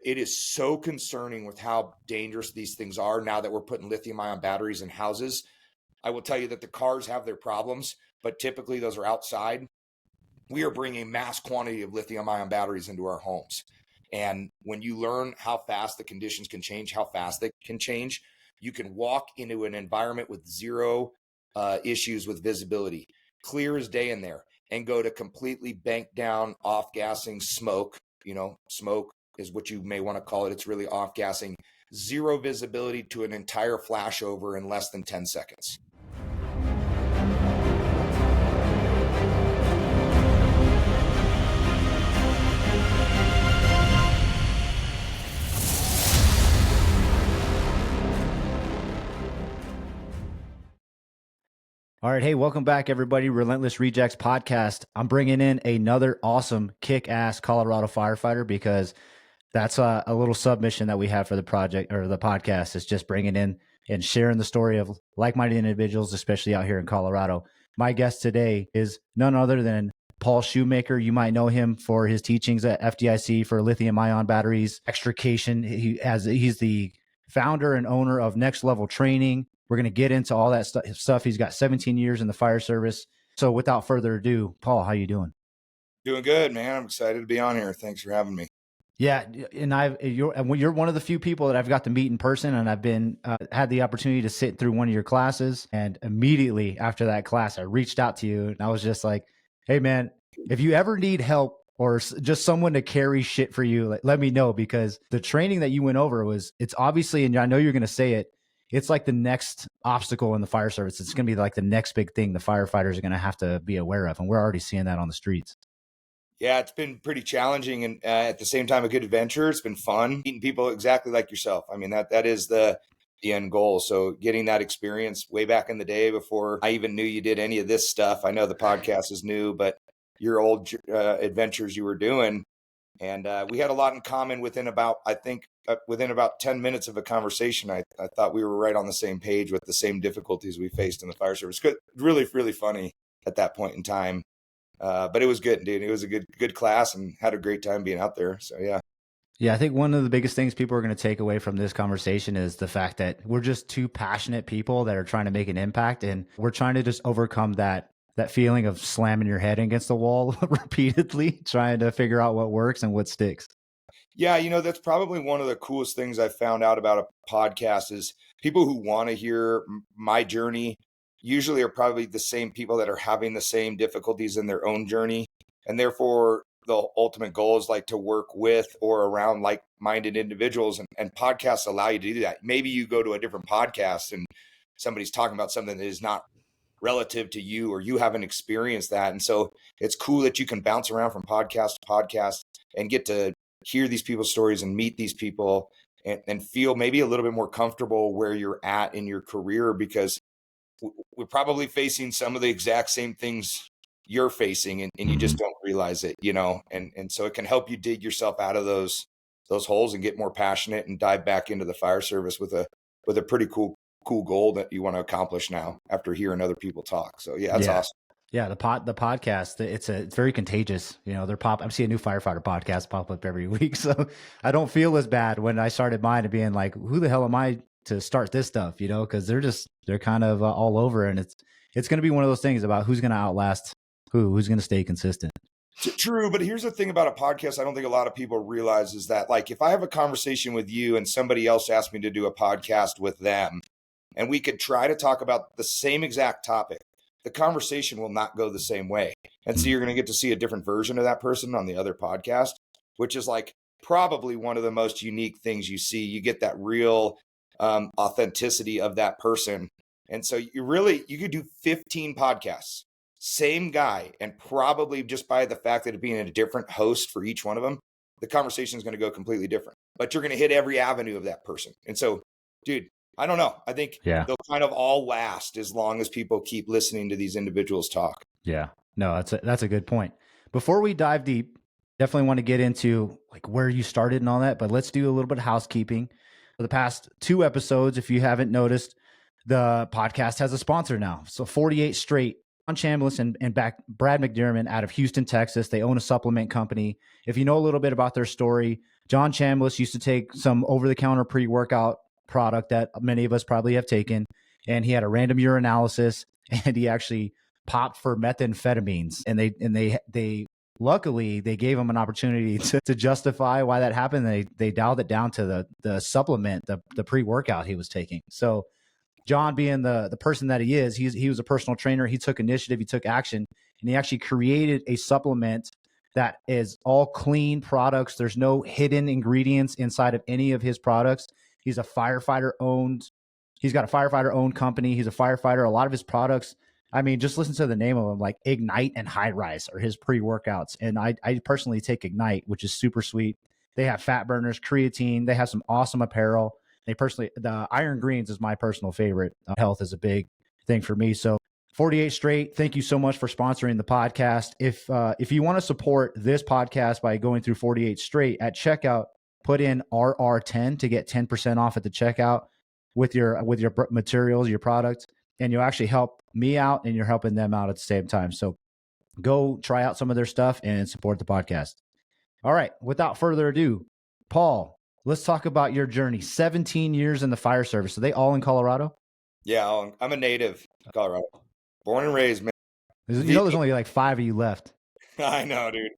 it is so concerning with how dangerous these things are now that we're putting lithium-ion batteries in houses. I will tell you that the cars have their problems, but typically those are outside. We are bringing mass quantity of lithium-ion batteries into our homes. And when you learn how fast the conditions can change, how fast they can change, you can walk into an environment with zero issues with visibility, clear as day in there, and go to completely banked down, off-gassing smoke. Smoke is what you may want to call it. It's really off-gassing, zero visibility to an entire flashover in less than 10 seconds. All right. Hey, welcome back, everybody. Relentless Rejects podcast. I'm bringing in another awesome kick-ass Colorado firefighter because that's a little submission that we have for the project or the podcast. Is just bringing in and sharing the story of like-minded individuals, especially out here in Colorado. My guest today is none other than Paul Shoemaker. You might know him for his teachings at FDIC for lithium-ion batteries, extrication. He's the founder and owner of Next Level Training. We're going to get into all that stuff. He's got 17 years in the fire service. So without further ado, Paul, how you doing? Doing good, man. I'm excited to be on here. Thanks for having me. Yeah, and you're one of the few people that I've got to meet in person, and I've been had the opportunity to sit through one of your classes. And immediately after that class, I reached out to you, and I was just like, "Hey, man, if you ever need help or just someone to carry shit for you, let me know, because the training that you went over it's obviously, and I know you're going to say it, it's like the next obstacle in the fire service. It's going to be like the next big thing the firefighters are going to have to be aware of, and we're already seeing that on the streets." Yeah, it's been pretty challenging and at the same time a good adventure. It's been fun meeting people exactly like yourself. I mean, that is the end goal. So getting that experience way back in the day before I even knew you did any of this stuff. I know the podcast is new, but your old adventures you were doing. And we had a lot in common within about 10 minutes of a conversation. I thought we were right on the same page with the same difficulties we faced in the fire service. Good, really, really funny at that point in time. But it was good, dude. It was a good class and had a great time being out there. So, yeah. Yeah, I think one of the biggest things people are going to take away from this conversation is the fact that we're just two passionate people that are trying to make an impact. And we're trying to just overcome that feeling of slamming your head against the wall repeatedly, trying to figure out what works and what sticks. Yeah, that's probably one of the coolest things I found out about a podcast is people who want to hear my journey usually are probably the same people that are having the same difficulties in their own journey. And therefore, the ultimate goal is like to work with or around like-minded individuals. And podcasts allow you to do that. Maybe you go to a different podcast and somebody's talking about something that is not relative to you, or you haven't experienced that. And so it's cool that you can bounce around from podcast to podcast and get to hear these people's stories and meet these people and feel maybe a little bit more comfortable where you're at in your career, because we're probably facing some of the exact same things you're facing and you just don't realize it, and so it can help you dig yourself out of those holes and get more passionate and dive back into the fire service with a pretty cool goal that you want to accomplish now after hearing other people talk. So yeah, that's awesome. Yeah, the podcast, it's very contagious. I'm seeing a new firefighter podcast pop up every week. So I don't feel as bad when I started mine and being like, who the hell am I to start this stuff, because they're kind of all over, and it's going to be one of those things about who's going to outlast who's going to stay consistent. True, but here's the thing about a podcast I don't think a lot of people realize is that, like, if I have a conversation with you and somebody else asked me to do a podcast with them, and we could try to talk about the same exact topic, the conversation will not go the same way. And so you're going to get to see a different version of that person on the other podcast, which is like probably one of the most unique things you see. You get that real authenticity of that person. And so you could do 15 podcasts, same guy, and probably just by the fact that it being a different host for each one of them, the conversation is going to go completely different, but you're going to hit every avenue of that person. And so, dude, I don't know. I think they'll kind of all last as long as people keep listening to these individuals talk. Yeah, no, that's a good point. Before we dive deep, definitely want to get into like where you started and all that, but let's do a little bit of housekeeping. For the past 2 episodes, if you haven't noticed, the podcast has a sponsor now. So 48 straight Chambliss and Brad McDermott out of Houston, Texas. They own a supplement company. If you know a little bit about their story, John Chambliss used to take some over-the-counter pre-workout product that many of us probably have taken, and he had a random urinalysis, and he actually popped for methamphetamines, and they luckily they gave him an opportunity to justify why that happened. They dialed it down to the supplement, the pre-workout he was taking. So John, being the person that he is, he was a personal trainer. He took initiative, he took action, and he actually created a supplement that is all clean products. There's no hidden ingredients inside of any of his products. He's a firefighter owned. He's got a firefighter owned company. He's a firefighter. A lot of his products, I mean, just listen to the name of them, like Ignite and High Rise are his pre-workouts. And I personally take Ignite, which is super sweet. They have fat burners, creatine. They have some awesome apparel. The Iron Greens is my personal favorite. Health is a big thing for me. So 48 Straight, thank you so much for sponsoring the podcast. If you want to support this podcast by going through 48 Straight at checkout, put in RR10 to get 10% off at the checkout with your materials, your products, and you'll actually help me out and you're helping them out at the same time. So go try out some of their stuff and support the podcast. All right, without further ado, Paul, let's talk about your journey. 17 years in the fire service. Are they all in Colorado? Yeah, I'm a native of Colorado. Born and raised, man. You know, there's only like 5 of you left. I know, dude.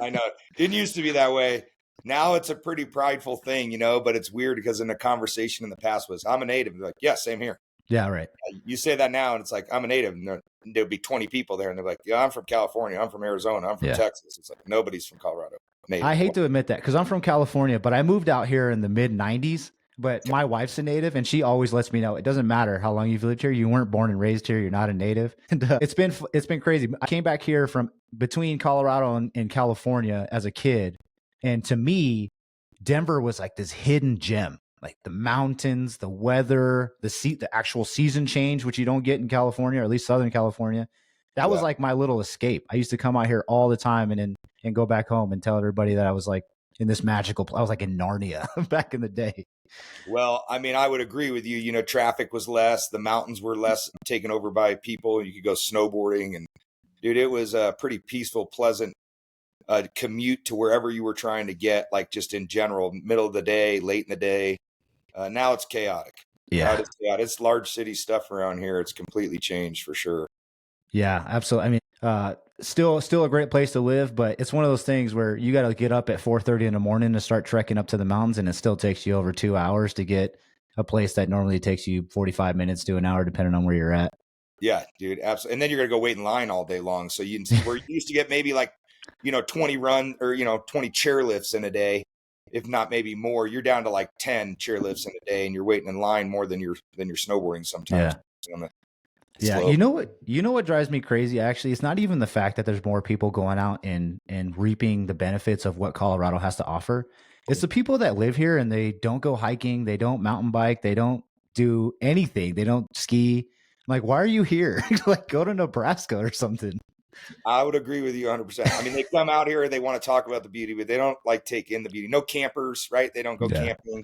I know. Didn't used to be that way. Now it's a pretty prideful thing, but it's weird because in the conversation in the past was, I'm a native. They're like, yeah, same here. Yeah, right. You say that now and it's like, I'm a native. And there'll be 20 people there and they're like, yeah, I'm from California. I'm from Arizona. I'm from Texas. It's like, nobody's from Colorado. Native. I hate to admit that because I'm from California, but I moved out here in the mid 90s. But my wife's a native and she always lets me know it doesn't matter how long you've lived here. You weren't born and raised here. You're not a native. And it's been crazy. I came back here from between Colorado and California as a kid. And to me, Denver was like this hidden gem, like the mountains, the weather, the actual season change, which you don't get in California, or at least Southern California. That was like my little escape. I used to come out here all the time and go back home and tell everybody that I was like in this magical I was like in Narnia back in the day. Well, I mean, I would agree with you. Traffic was less. The mountains were less taken over by people. You could go snowboarding. And, dude, it was a pretty peaceful, pleasant commute to wherever you were trying to get, like just in general, middle of the day, late in the day. Now it's chaotic. Yeah. It's large city stuff around here. It's completely changed for sure. Yeah, absolutely. I mean, still a great place to live, but it's one of those things where you got to get up at 4:30 in the morning to start trekking up to the mountains, and it still takes you over 2 hours to get a place that normally takes you 45 minutes to an hour, depending on where you're at. Yeah, dude, absolutely. And then you're gonna go wait in line all day long. So where you used to get maybe like 20 run or 20 chairlifts in a day, if not maybe more, you're down to like 10 chairlifts in a day, and you're waiting in line more than you're snowboarding sometimes. Yeah. You know what drives me crazy? Actually, it's not even the fact that there's more people going out and reaping the benefits of what Colorado has to offer. It's the people that live here and they don't go hiking, they don't mountain bike, they don't do anything, they don't ski. I'm like, why are you here? Like, go to Nebraska or something. I would agree with you 100%. I mean, they come out here and they want to talk about the beauty, but they don't like take in the beauty. No campers, right? They don't go camping.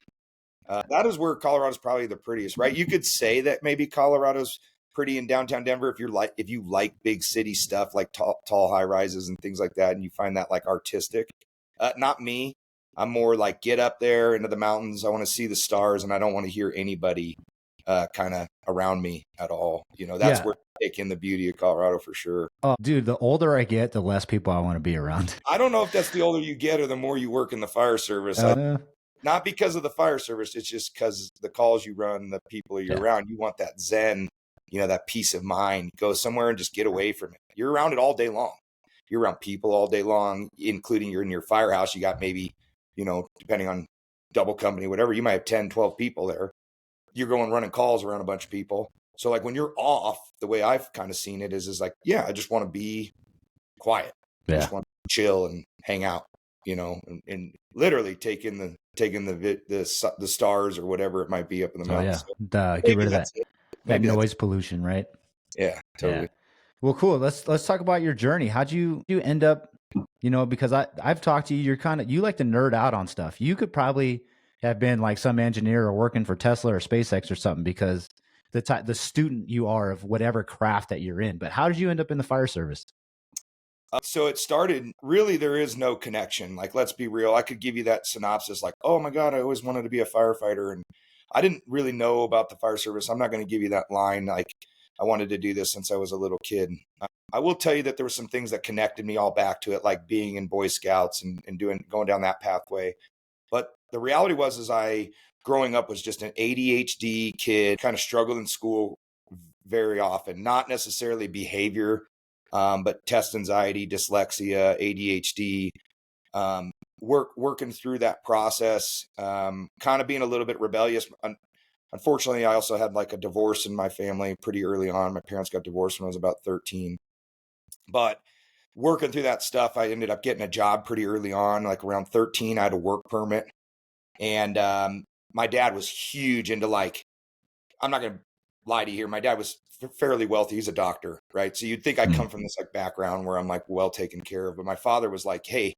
That is where Colorado's probably the prettiest, right? You could say that maybe Colorado's pretty in downtown Denver if you like big city stuff like tall high rises and things like that, and you find that like artistic. Not me. I'm more like get up there into the mountains. I want to see the stars, and I don't want to hear anybody kind of around me at all. That's where I take in the beauty of Colorado for sure. Oh, dude, the older I get, the less people I want to be around. I don't know if that's the older you get or the more you work in the fire service. Not because of the fire service. It's just because the calls you run, the people you're around, you want that zen, that peace of mind. Go somewhere and just get away from it. You're around it all day long. You're around people all day long, including you're in your firehouse. You got maybe, depending on double company, whatever, you might have 10, 12 people there. You're going running calls around a bunch of people. So like when you're off, the way I've kind of seen it is like, I just want to be quiet. I just want to chill and hang out, and literally take in the stars or whatever it might be up in the mountains. So get rid of that noise pollution, right? Yeah, totally. Yeah. Well, cool. Let's talk about your journey. How'd you end up, because I've talked to you, you like to nerd out on stuff. You could probably have been like some engineer or working for Tesla or SpaceX or something, because the student you are of whatever craft that you're in. But how did you end up in the fire service? So it started, really, there is no connection. Like, let's be real. I could give you that synopsis like, oh my God, I always wanted to be a firefighter. And I didn't really know about the fire service. I'm not going to give you that line. Like, I wanted to do this since I was a little kid. I will tell you that there were some things that connected me all back to it, like being in Boy Scouts and going down that pathway. But the reality was, growing up was just an ADHD kid, kind of struggled in school very often, not necessarily behavior, but test anxiety, dyslexia, ADHD, working through that process, kind of being a little bit rebellious. Unfortunately, I also had like a divorce in my family pretty early on. My parents got divorced when I was about 13. But working through that stuff, I ended up getting a job pretty early on, like around 13. I had a work permit. And my dad was huge into, like, I'm not going to lie to you here. My dad was fairly wealthy. He's a doctor, right? So you'd think I come from this like background where I'm like well taken care of. But my father was like, hey,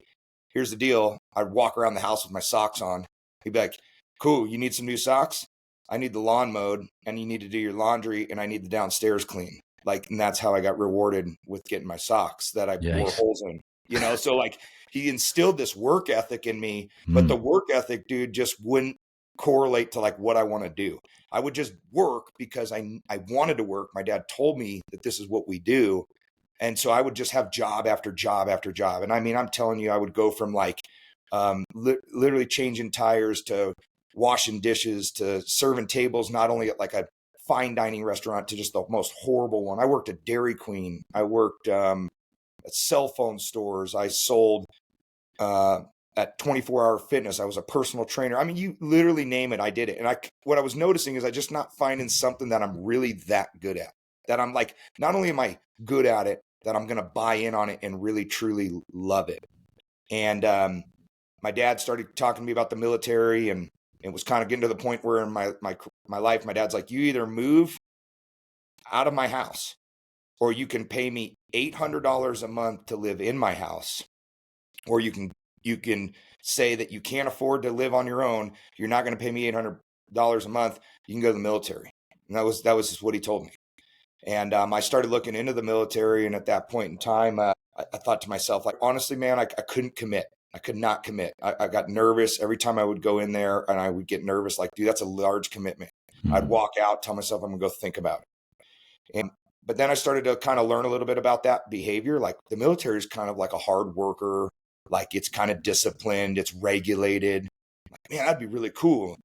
here's the deal. I'd walk around the house with my socks on. He'd be like, cool, you need some new socks? I need the lawn mowed, and you need to do your laundry, and I need the downstairs clean. Like, and that's how I got rewarded with getting my socks that I wore holes in, you know? So like, he instilled this work ethic in me, but the work ethic, dude, just wouldn't correlate to like what I want to do. I would just work because I wanted to work. My dad told me that this is what we do. And so I would just have job after job after job. And I mean, I'm telling you, I would go from like literally changing tires to washing dishes to serving tables, not only at like a fine dining restaurant, to just the most horrible one. I worked at Dairy Queen. I worked at cell phone stores. I sold at 24-hour fitness. I was a personal trainer. I mean, you literally name it, I did it. And what I was noticing is I just not finding something that I'm really that good at, that I'm like, not only am I good at it, that I'm going to buy in on it and really, truly love it. And my dad started talking to me about the military, and it was kind of getting to the point where in my life, my dad's like, you either move out of my house or you can pay me $800 a month to live in my house, or you can say that you can't afford to live on your own. You're not going to pay me $800 a month. You can go to the military. And that was just what he told me. And I started looking into the military. And at that point in time, I thought to myself, like, honestly, man, I couldn't commit. I could not commit. I got nervous every time I would go in there, and I would get nervous. Like, dude, that's a large commitment. I'd walk out, tell myself I'm going to go think about it. But then I started to kind of learn a little bit about that behavior. Like, the military is kind of like a hard worker. Like, it's kind of disciplined. It's regulated. Like, man, that'd be really cool.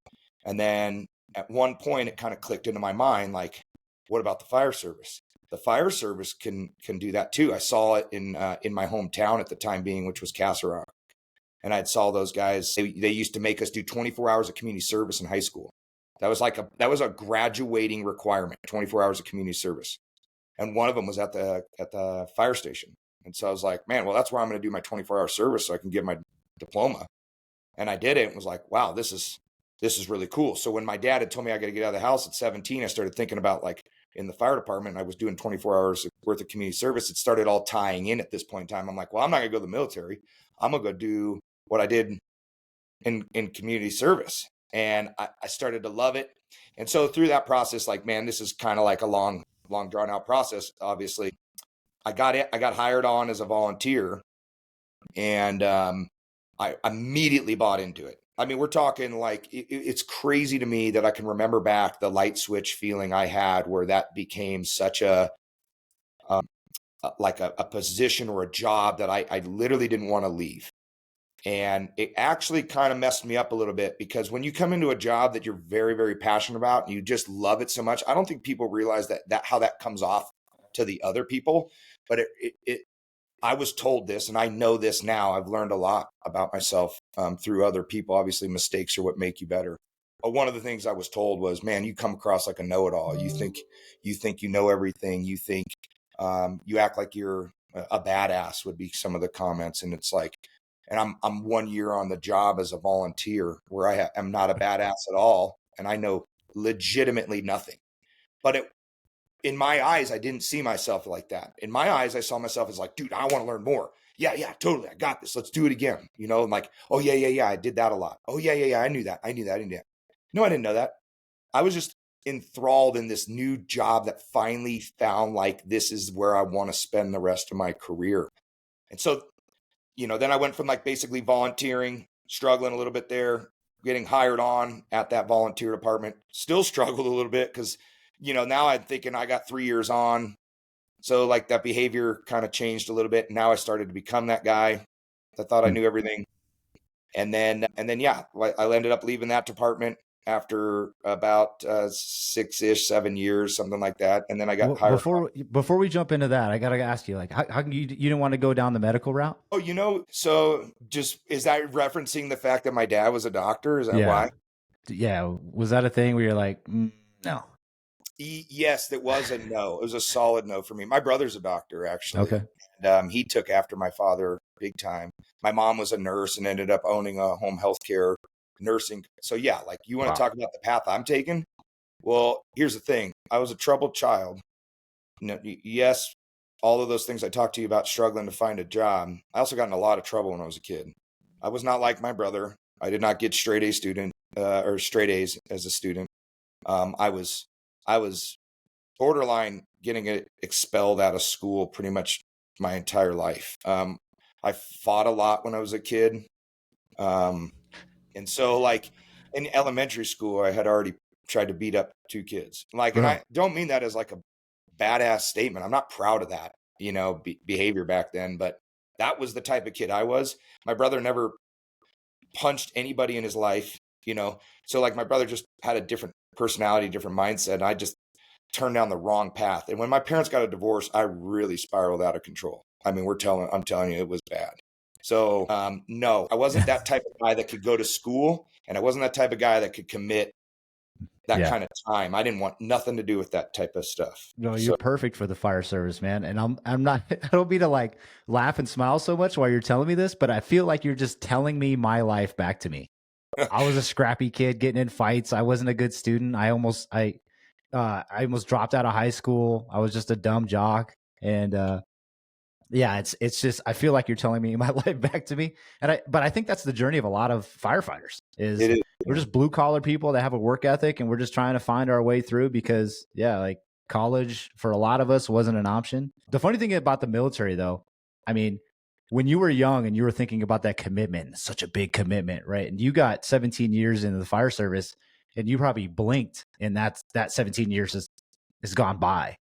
And then at one point, it kind of clicked into my mind, like, what about the fire service? The fire service can do that too. I saw it in my hometown at the time being, which was Castle Rock. And I saw those guys. They used to make us do 24 hours of community service in high school. That was a graduating requirement, 24 hours of community service. And one of them was at the fire station. And so I was like, man, well, that's where I'm going to do my 24-hour service so I can get my diploma. And I did it and was like, wow, this is really cool. So when my dad had told me I got to get out of the house at 17, I started thinking about, like, in the fire department, I was doing 24 hours worth of community service. It started all tying in at this point in time. I'm like, well, I'm not going to go to the military. I'm going to go do what I did in community service. And I started to love it. And so through that process, like, man, this is kind of like a long drawn out process. Obviously, I got hired on as a volunteer, and I immediately bought into it. I mean, we're talking like, it's crazy to me that I can remember back the light switch feeling I had, where that became such a position or a job that I literally didn't want to leave. And it actually kind of messed me up a little bit, because when you come into a job that you're very, very passionate about and you just love it so much, I don't think people realize that how that comes off to the other people. But I was told this, and I know this now. I've learned a lot about myself through other people. Obviously, mistakes are what make you better. But one of the things I was told was, man, you come across like a know-it-all. You think you know everything. You think you act like you're a badass, would be some of the comments. And it's like, and I'm 1 year on the job as a volunteer, where I am not a badass at all, and I know legitimately nothing. But in my eyes, I didn't see myself like that. In my eyes, I saw myself as like, dude, I want to learn more. Yeah, totally. I got this. Let's do it again. You know, I'm like, oh yeah. I did that a lot. Oh yeah. I knew that. No, I didn't know that. I was just enthralled in this new job that finally found like this is where I want to spend the rest of my career. And so, then I went from like basically volunteering, struggling a little bit there, getting hired on at that volunteer department, still struggled a little bit because, now I'm thinking I got 3 years on. So like that behavior kind of changed a little bit. And now I started to become that guy. I thought I knew everything. And then, yeah, I ended up leaving that department after about 6-ish, 7 years, something like that. And then I got hired. Before we jump into that, I gotta ask you, like, how come you didn't want to go down the medical route? Oh, so just is that referencing the fact that my dad was a doctor? Is that why? Yeah. Was that a thing where you're like, no? Yes, it was a no. It was a solid no for me. My brother's a doctor, actually. Okay. And he took after my father big time. My mom was a nurse and ended up owning a home health care nursing. So yeah, like you want to talk about the path I'm taking? Well, here's the thing. I was a troubled child. Yes, all of those things I talked to you about struggling to find a job. I also got in a lot of trouble when I was a kid. I was not like my brother. I did not get straight A student or straight A's as a student. I was borderline getting expelled out of school pretty much my entire life. I fought a lot when I was a kid. And so like in elementary school, I had already tried to beat up 2 kids. Like, and I don't mean that as like a badass statement. I'm not proud of that, behavior back then, but that was the type of kid I was. My brother never punched anybody in his life, so like my brother just had a different personality, different mindset. And I just turned down the wrong path. And when my parents got a divorce, I really spiraled out of control. I mean, I'm telling you, it was bad. So, no, I wasn't that type of guy that could go to school, and I wasn't that type of guy that could commit that kind of time. I didn't want nothing to do with that type of stuff. No, you're perfect for the fire service, man. And I'm not, I don't mean to like laugh and smile so much while you're telling me this, but I feel like you're just telling me my life back to me. I was a scrappy kid getting in fights. I wasn't a good student. I almost dropped out of high school. I was just a dumb jock. And, yeah, it's just, I feel like you're telling me my life back to me. But I think that's the journey of a lot of firefighters is we're just blue collar people that have a work ethic, and we're just trying to find our way through because like college for a lot of us wasn't an option. The funny thing about the military though, I mean, when you were young and you were thinking about that commitment, such a big commitment, right? And you got 17 years into the fire service and you probably blinked and that 17 years has gone by.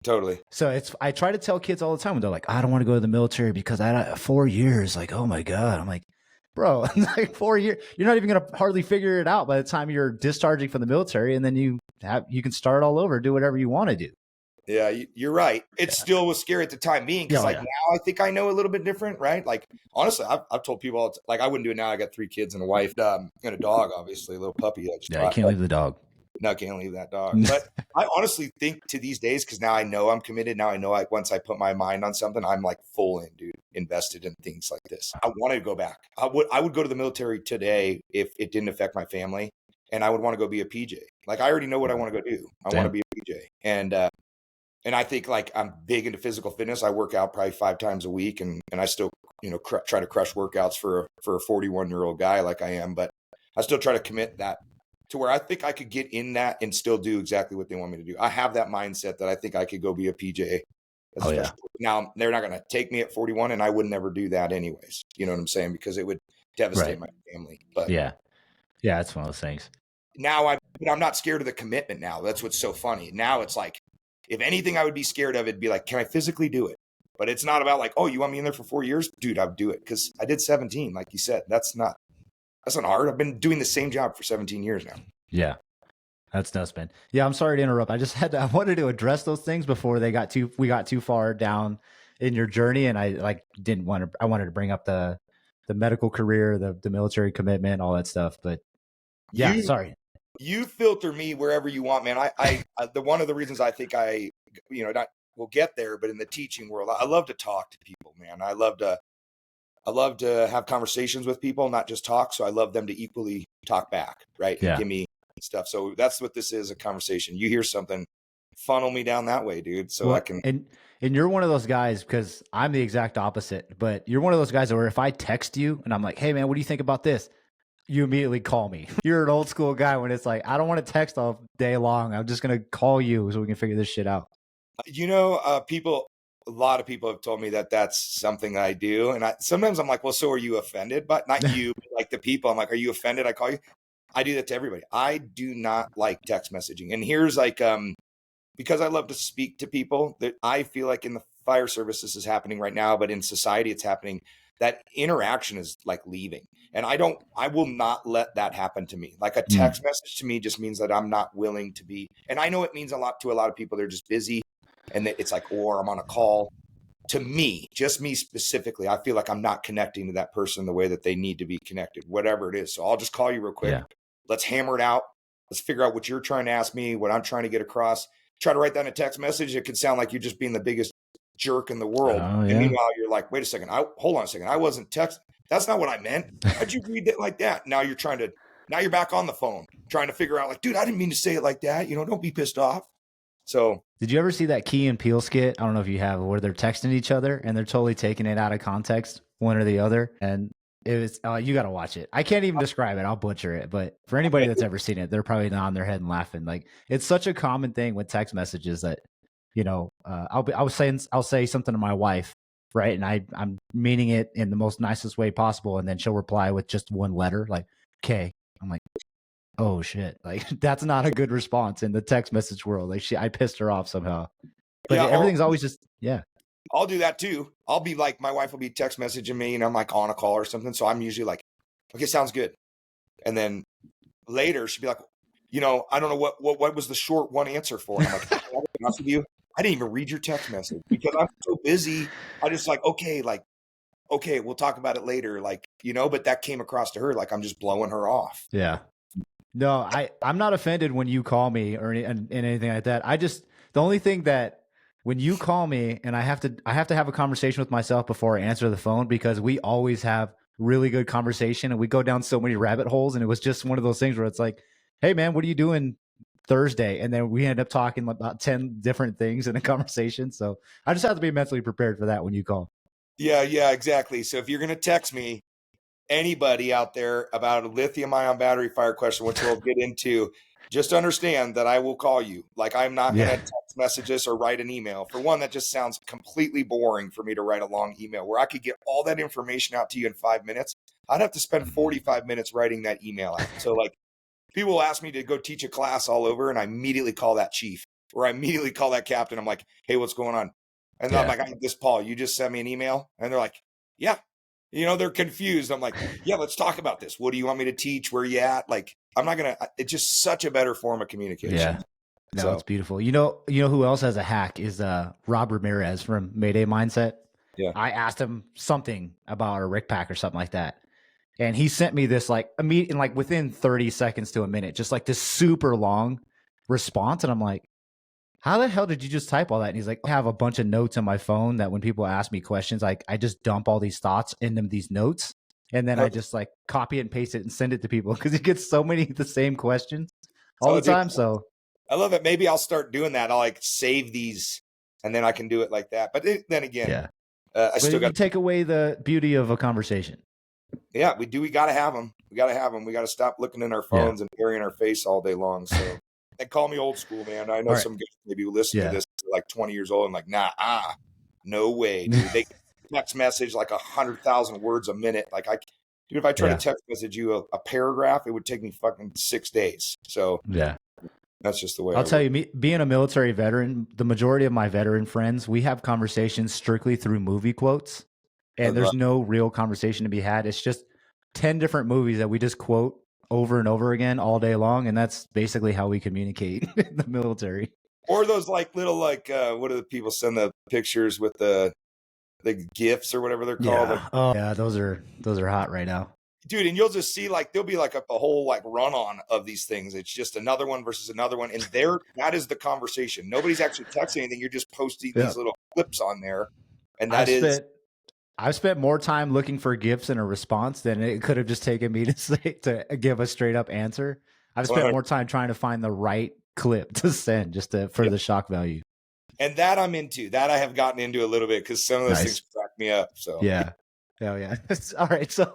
Totally. So I try to tell kids all the time when they're like, I don't want to go to the military because I had 4 years. Like, oh my God. I'm like, bro, like 4 years, you're not even going to hardly figure it out by the time you're discharging from the military. And then you can start all over, do whatever you want to do. Yeah, you're right. It still was scary at the time being because now I think I know a little bit different, right? Like, honestly, I've told people, like, I wouldn't do it now. I got 3 kids and a wife and a dog, obviously, a little puppy. You can't leave the dog. No, I can't leave that dog. But I honestly think to these days, because now I know I'm committed. Now I know once I put my mind on something, I'm like full in, dude, invested in things like this. I want to go back. I would go to the military today if it didn't affect my family, and I would want to go be a PJ. Like, I already know what I want to go do. I want to be a PJ. And I think like I'm big into physical fitness. I work out probably 5 times a week, and I still, try to crush workouts for a 41-year-old guy like I am. But I still try to commit that to where I think I could get in that and still do exactly what they want me to do. I have that mindset that I think I could go be a PJ. Oh, yeah. Now, they're not going to take me at 41, and I would never do that anyways. You know what I'm saying? Because it would devastate my family. But yeah, it's one of those things. Now I'm not scared of the commitment now. That's what's so funny. Now it's like, if anything I would be scared of, it'd be like, can I physically do it? But it's not about like, oh, you want me in there for 4 years? Dude, I would do it because I did 17, like you said. That's not hard. I've been doing the same job for 17 years now. Yeah. That's nuts, man. Yeah, I'm sorry to interrupt. I wanted to address those things before we got too far down in your journey. And I wanted to bring up the medical career, the military commitment, all that stuff. But yeah, sorry. You filter me wherever you want, man. I one of the reasons I think we'll get there, but in the teaching world, I love to talk to people, man. I love to have conversations with people, not just talk. So I love them to equally talk back, right? Yeah. And give me stuff. So that's what this is, a conversation. You hear something, funnel me down that way, dude. So I can. And you're one of those guys, because I'm the exact opposite, but you're one of those guys where if I text you and I'm like, hey man, what do you think about this? you immediately call me. You're an old school guy when it's like, I don't want to text all day long. I'm just going to call you so we can figure this shit out. A lot of people have told me that that's something I do. And sometimes I'm like, well, so are you offended? But not you, but like the people. I'm like, are you offended? I call you. I do that to everybody. I do not like text messaging. And here's like, because I love to speak to people, that I feel like in the fire service, this is happening right now, but in society, it's happening. That interaction is like leaving. And I will not let that happen to me. Like a text message to me just means that I'm not willing to be. And I know it means a lot to a lot of people. They're just busy. And it's like, or I'm on a call. To me, just me specifically, I feel like I'm not connecting to that person the way that they need to be connected, whatever it is. So I'll just call you real quick. Yeah. Let's hammer it out. Let's figure out what you're trying to ask me, what I'm trying to get across. Try to write down a text message. It could sound like you're just being the biggest jerk in the world. Oh, yeah. And meanwhile, you're like, wait a second. Hold on a second. I wasn't texting. That's not what I meant. How'd you read it like that? Now you're back on the phone trying to figure out like, dude, I didn't mean to say it like that. Don't be pissed off. So did you ever see that Key and Peele skit? I don't know if you have, where they're texting each other and they're totally taking it out of context, one or the other. And it was, you got to watch it. I can't even describe it. I'll butcher it. But for anybody that's ever seen it, they're probably nodding their head and laughing. Like, it's such a common thing with text messages that, I'll say something to my wife, right? And I'm meaning it in the most nicest way possible. And then she'll reply with just one letter, like, okay. I'm like, oh shit. Like, that's not a good response in the text message world. Like, I pissed her off somehow. But yeah, everything's always just, yeah. I'll do that too. I'll be like, my wife will be text messaging me and I'm like on a call or something. So I'm usually like, okay, sounds good. And then later she'll be like, I don't know what was the short one answer for. And I'm like, I'll be honest with you, I didn't even read your text message because I'm so busy. I just like, okay, we'll talk about it later. Like, but that came across to her like I'm just blowing her off. Yeah. No, I'm not offended when you call me or anything like that. The only thing that when you call me and I have to have a conversation with myself before I answer the phone, because we always have really good conversation and we go down so many rabbit holes. And it was just one of those things where it's like, hey man, what are you doing Thursday? And then we end up talking about 10 different things in a conversation. So I just have to be mentally prepared for that when you call. Yeah, exactly. So if you're going to text me, anybody out there about a lithium-ion battery fire question, which we'll get into, just understand that I will call you. Like, I'm not going to text message this or write an email. For one, that just sounds completely boring for me to write a long email where I could get all that information out to you in 5 minutes. I'd have to spend 45 minutes writing that email out. So like, people will ask me to go teach a class all over and I immediately call that chief or I immediately call that captain. I'm like, hey, what's going on? And then I'm like, this Paul, you just sent me an email. And they're like, yeah. They're confused. I'm like, yeah, let's talk about this. What do you want me to teach? Where are you at? Like, I'm not going to, it's just such a better form of communication. Yeah. No, it's beautiful. You know who else has a hack is Rob Ramirez from Mayday Mindset. Yeah. I asked him something about a Rick Pack or something like that. And he sent me this like immediate, like within 30 seconds to a minute, just like this super long response. And I'm like, how the hell did you just type all that? And he's like, I have a bunch of notes on my phone that when people ask me questions, like I just dump all these thoughts into these notes. And then I just like copy it and paste it and send it to people because he gets so many of the same questions all the time. So I love it. Maybe I'll start doing that. I'll like save these and then I can do it like that. But then again, I still got to take away the beauty of a conversation. Yeah, we do. We got to have them. We got to stop looking in our phones and burying our face all day long. So, and call me old school, man. I know some guys maybe who listen to this like 20 years old and like, no way, dude. They text message like 100,000 words a minute. Like if I try to text message you a paragraph, it would take me fucking 6 days. So that's just the way. I'll tell you, being a military veteran, the majority of my veteran friends, we have conversations strictly through movie quotes. And there's no real conversation to be had. It's just 10 different movies that we just quote over and over again all day long. And that's basically how we communicate in the military. Or those like little, like, what do the people send the pictures with the GIFs or whatever they're called? Yeah. Oh, yeah. Those are hot right now. Dude, and you'll just see like, there'll be like a whole like run on of these things. It's just another one versus another one. And that is the conversation. Nobody's actually texting anything. You're just posting these little clips on there. And I've spent more time looking for gifts in a response than it could have just taken me to give a straight up answer. I've spent more time trying to find the right clip to send just for the shock value. And that I'm into. That I have gotten into a little bit because some of those things crack me up. So yeah. Hell yeah. All right. So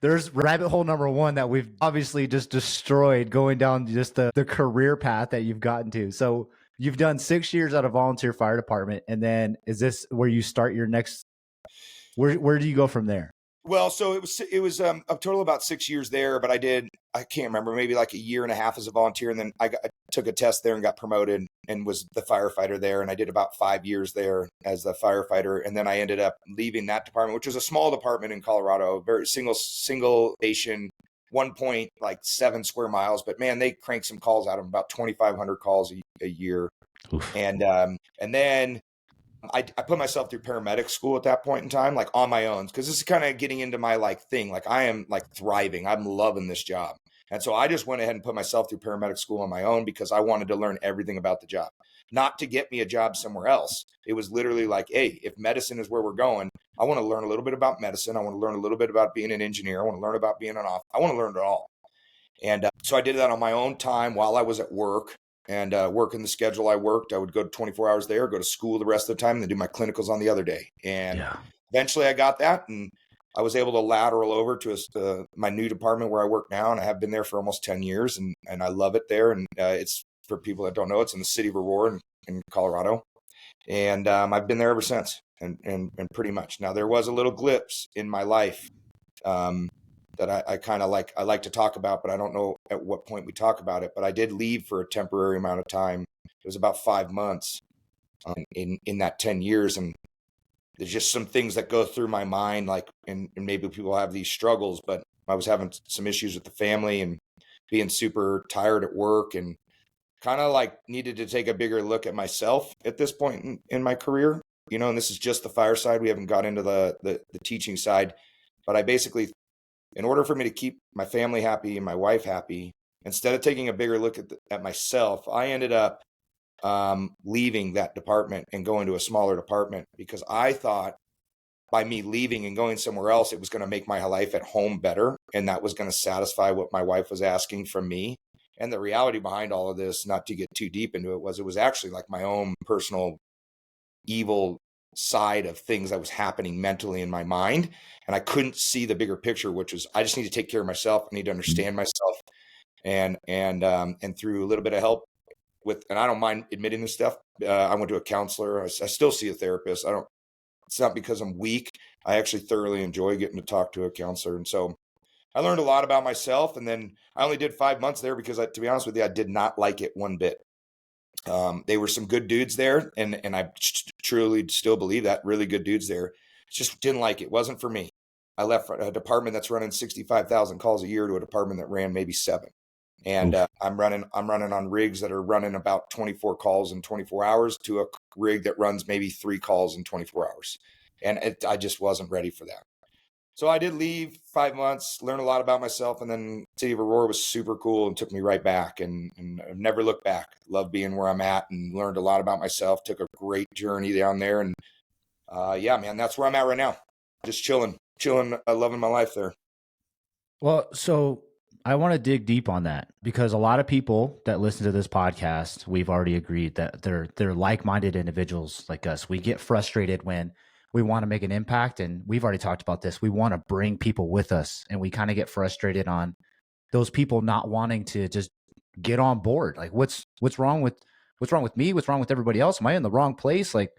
There's rabbit hole number one that we've obviously just destroyed going down just the career path that you've gotten to. So you've done 6 years at a volunteer fire department. And then is this where you start your next, where do you go from there? Well, so it was a total of about 6 years there, but I can't remember, maybe like a year and a half as a volunteer, and then I took a test there and got promoted and was the firefighter there, and I did about 5 years there as the firefighter, and then I ended up leaving that department, which was a small department in Colorado, very single station, 1.7 square miles, but man, they crank some calls out of about 2,500 calls a year, Oof. and then I put myself through paramedic school at that point in time, like on my own, because this is kind of getting into my like thing. Like I am like thriving. I'm loving this job. And so I just went ahead and put myself through paramedic school on my own because I wanted to learn everything about the job, not to get me a job somewhere else. It was literally like, hey, if medicine is where we're going, I want to learn a little bit about medicine. I want to learn a little bit about being an engineer. I want to learn about being an off. I want to learn it all. And so I did that on my own time while I was at work. And working the schedule I worked, I would go to 24 hours there, go to school the rest of the time, and then do my clinicals on the other day. And eventually I got that, and I was able to lateral over to my new department where I work now, and I have been there for almost 10 years, and I love it there. And it's, for people that don't know, it's in the city of Aurora in Colorado. And I've been there ever since, and pretty much. Now, there was a little glimpse in my life that I kind of like, I like to talk about, but I don't know at what point we talk about it. But I did leave for a temporary amount of time. It was about 5 months in that 10 years. And there's just some things that go through my mind, like, and maybe people have these struggles, but I was having some issues with the family and being super tired at work, and kind of like needed to take a bigger look at myself at this point in my career, and this is just the fire side. We haven't got into the teaching side, but I basically, in order for me to keep my family happy and my wife happy, instead of taking a bigger look at myself, I ended up leaving that department and going to a smaller department, because I thought by me leaving and going somewhere else, it was going to make my life at home better. And that was going to satisfy what my wife was asking from me. And the reality behind all of this, not to get too deep into it, was actually like my own personal evil side of things that was happening mentally in my mind. And I couldn't see the bigger picture, which was, I just need to take care of myself. I need to understand myself. And through a little bit of help with, and I don't mind admitting this stuff, I went to a counselor. I still see a therapist. It's not because I'm weak. I actually thoroughly enjoy getting to talk to a counselor. And so I learned a lot about myself. And then I only did 5 months there because, to be honest with you, I did not like it one bit. They were some good dudes there, and I truly still believe that, really good dudes there. Just didn't like it. Wasn't for me. I left a department that's running 65,000 calls a year to a department that ran maybe 7. And I'm running on rigs that are running about 24 calls in 24 hours to a rig that runs maybe 3 calls in 24 hours. And I just wasn't ready for that. So I did leave 5 months, learn a lot about myself, and then City of Aurora was super cool and took me right back, and I've never looked back. Love being where I'm at, and learned a lot about myself, took a great journey down there. And yeah, man, that's where I'm at right now. Just chilling, loving my life there. Well, so I want to dig deep on that, because a lot of people that listen to this podcast, we've already agreed that they're like-minded individuals like us. We get frustrated when we want to make an impact, and we've already talked about this. We want to bring people with us, and we kind of get frustrated on those people not wanting to just get on board. Like, what's wrong with me? What's wrong with everybody else? Am I in the wrong place? Like,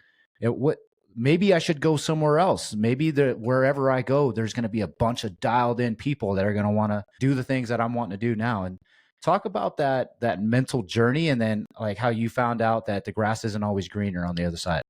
maybe I should go somewhere else. Maybe wherever I go, there's going to be a bunch of dialed in people that are going to want to do the things that I'm wanting to do now. And talk about that mental journey, and then like how you found out that the grass isn't always greener on the other side.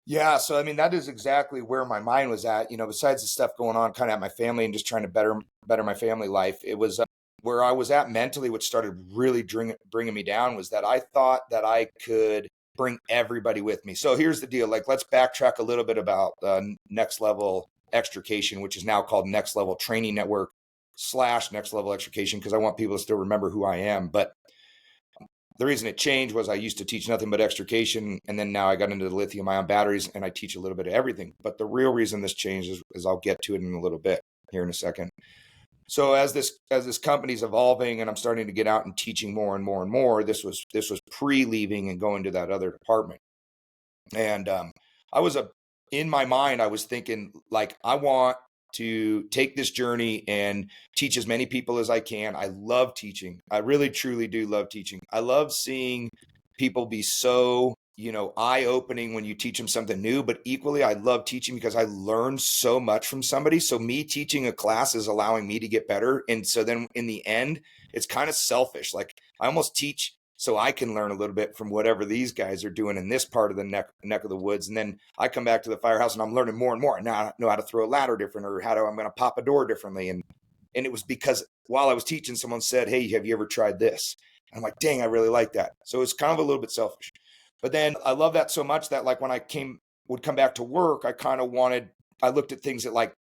Yeah. So, I mean, that is exactly where my mind was at, besides the stuff going on kind of at my family and just trying to better my family life. It was where I was at mentally, which started really bringing me down, was that I thought that I could bring everybody with me. So here's the deal. Like, let's backtrack a little bit about Next Level Extrication, which is now called Next Level Training Network / Next Level Extrication, because I want people to still remember who I am. But the reason it changed was I used to teach nothing but extrication, and then now I got into the lithium-ion batteries, and I teach a little bit of everything. But the real reason this changed is I'll get to it in a little bit here in a second. So as this company's evolving, and I'm starting to get out and teaching more and more and more, this was pre-leaving and going to that other department. And in my mind, I was thinking, like, I want to take this journey and teach as many people as I can. I love teaching. I really, truly do love teaching. I love seeing people be so, eye-opening when you teach them something new, but equally I love teaching because I learn so much from somebody. So me teaching a class is allowing me to get better. And so then in the end, it's kind of selfish. Like I almost teach so I can learn a little bit from whatever these guys are doing in this part of the neck of the woods. And then I come back to the firehouse and I'm learning more and more. Now I know how to throw a ladder different, or I'm going to pop a door differently. And it was because while I was teaching, someone said, "Hey, have you ever tried this?" And I'm like, dang, I really like that. So it's kind of a little bit selfish. But then I love that so much that like when I would come back to work, I looked at things that like,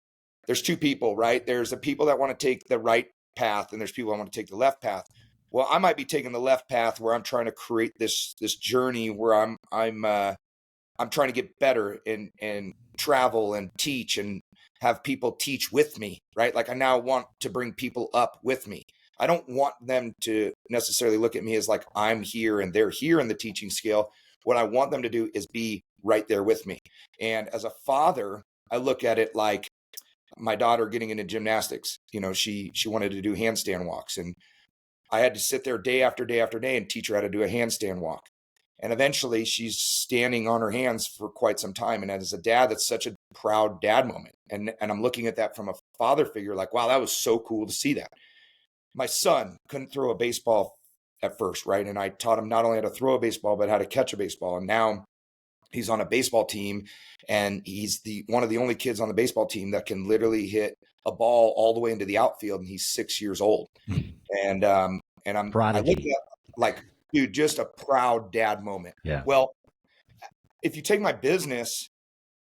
there's two people, right? There's the people that want to take the right path and there's people that want to take the left path. Well, I might be taking the left path where I'm trying to create this journey where I'm trying to get better and travel and teach and have people teach with me, right? Like I now want to bring people up with me. I don't want them to necessarily look at me as like I'm here and they're here in the teaching scale. What I want them to do is be right there with me. And as a father, I look at it like my daughter getting into gymnastics. She wanted to do handstand walks, and I had to sit there day after day after day and teach her how to do a handstand walk. And eventually she's standing on her hands for quite some time. And as a dad, that's such a proud dad moment. And I'm looking at that from a father figure, like, wow, that was so cool to see that. My son couldn't throw a baseball at first, right? And I taught him not only how to throw a baseball, but how to catch a baseball. And now he's on a baseball team, and he's one of the only kids on the baseball team that can literally hit a ball all the way into the outfield, and he's 6 years old. And I look at like, dude, just a proud dad moment. Yeah. Well, if you take my business,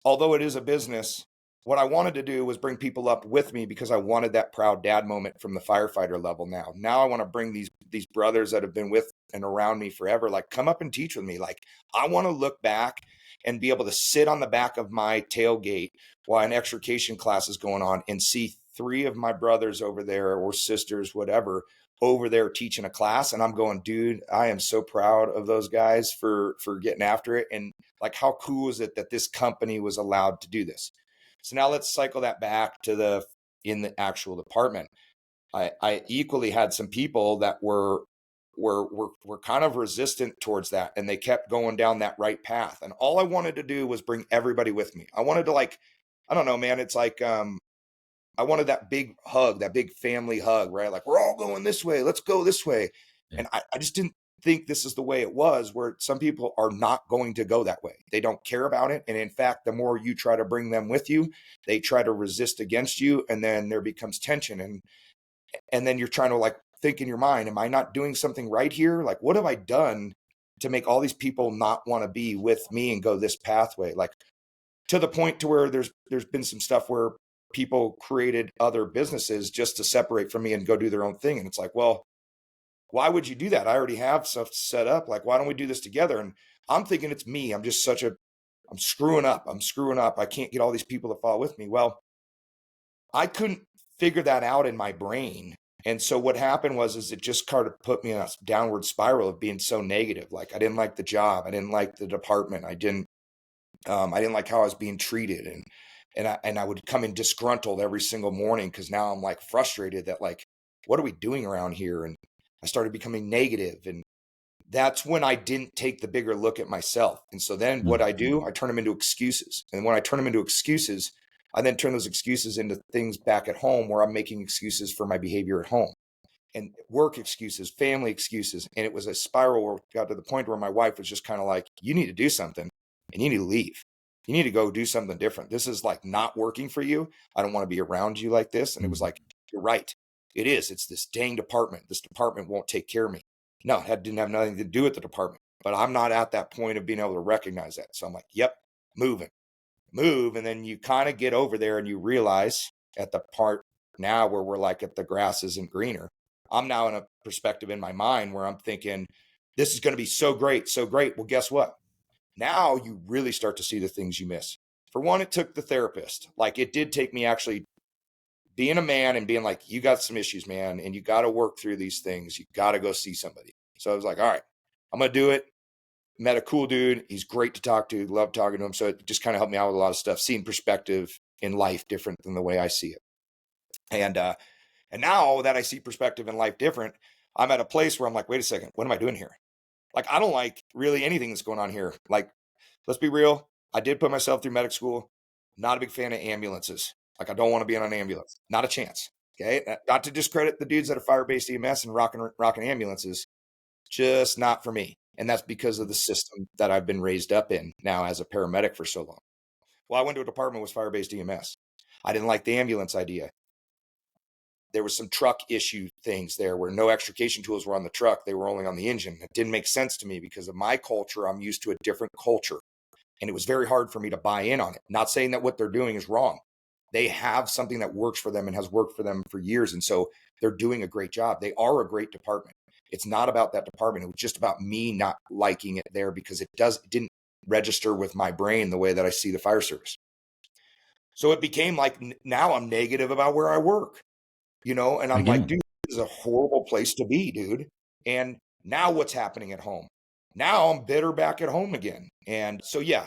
although it is a business, what I wanted to do was bring people up with me because I wanted that proud dad moment from the firefighter level. Now I want to bring these brothers that have been with and around me forever, like come up and teach with me. Like I want to look back and be able to sit on the back of my tailgate while an extrication class is going on and see 3 of my brothers over there or sisters, whatever, over there teaching a class. And I'm going, dude, I am so proud of those guys for getting after it. And like, how cool is it that this company was allowed to do this? So now let's cycle that back to in the actual department. I equally had some people that were kind of resistant towards that, and they kept going down that right path. And all I wanted to do was bring everybody with me. I wanted to I don't know, man. It's like, I wanted that big hug, that big family hug, right? Like we're all going this way. Let's go this way. Yeah. And I just didn't think this is the way it was, where some people are not going to go that way. They don't care about it. And in fact, the more you try to bring them with you, they try to resist against you. And then there becomes tension. And then you're trying to like think in your mind, am I not doing something right here? Like, what have I done to make all these people not want to be with me and go this pathway? Like to the point to where there's been some stuff where people created other businesses just to separate from me and go do their own thing. And it's like, well, why would you do that? I already have stuff set up. Like, why don't we do this together? And I'm thinking it's me. I'm just I'm screwing up. I can't get all these people to follow with me. Well, I couldn't figure that out in my brain. And so what happened is it just kind of put me in a downward spiral of being so negative. Like I didn't like the job. I didn't like the department. I didn't like how I was being treated. And I would come in disgruntled every single morning because now I'm like frustrated that like, what are we doing around here? And I started becoming negative, and that's when I didn't take the bigger look at myself. And so then what I do, I turn them into excuses. And when I turn them into excuses, I then turn those excuses into things back at home where I'm making excuses for my behavior at home, and work excuses, family excuses. And it was a spiral where it got to the point where my wife was just kind of like, you need to do something and you need to leave. You need to go do something different. This is like not working for you. I don't want to be around you like this. And it was like, you're right. It is. It's this dang department. This department won't take care of me. No, it didn't have nothing to do with the department, but I'm not at that point of being able to recognize that. So I'm like, yep, move. And then you kind of get over there and you realize at the part now where we're like, if the grass isn't greener, I'm now in a perspective in my mind where I'm thinking, this is going to be so great, so great. Well, guess what? Now you really start to see the things you miss. For one, it took the therapist. Like it did take me actually being a man and being like, you got some issues, man, and you got to work through these things. You got to go see somebody. So I was like, all right, I'm going to do it. Met a cool dude. He's great to talk to. Love talking to him. So it just kind of helped me out with a lot of stuff, seeing perspective in life different than the way I see it. And now that I see perspective in life different, I'm at a place where I'm like, wait a second, what am I doing here? Like, I don't like really anything that's going on here. Like, let's be real. I did put myself through medic school. Not a big fan of ambulances. Like, I don't want to be on an ambulance. Not a chance. Okay. Not to discredit the dudes that are fire-based EMS and rocking ambulances. Just not for me. And that's because of the system that I've been raised up in now as a paramedic for so long. Well, I went to a department with fire-based EMS. I didn't like the ambulance idea. There was some truck issue things there where no extrication tools were on the truck. They were only on the engine. It didn't make sense to me because of my culture. I'm used to a different culture. And it was very hard for me to buy in on it. Not saying that what they're doing is wrong. They have something that works for them and has worked for them for years. And so they're doing a great job. They are a great department. It's not about that department. It was just about me not liking it there because it didn't register with my brain the way that I see the fire service. So it became like now I'm negative about where I work, and I'm like, dude, this is a horrible place to be, dude. And now what's happening at home? Now I'm bitter back at home again. And so, yeah,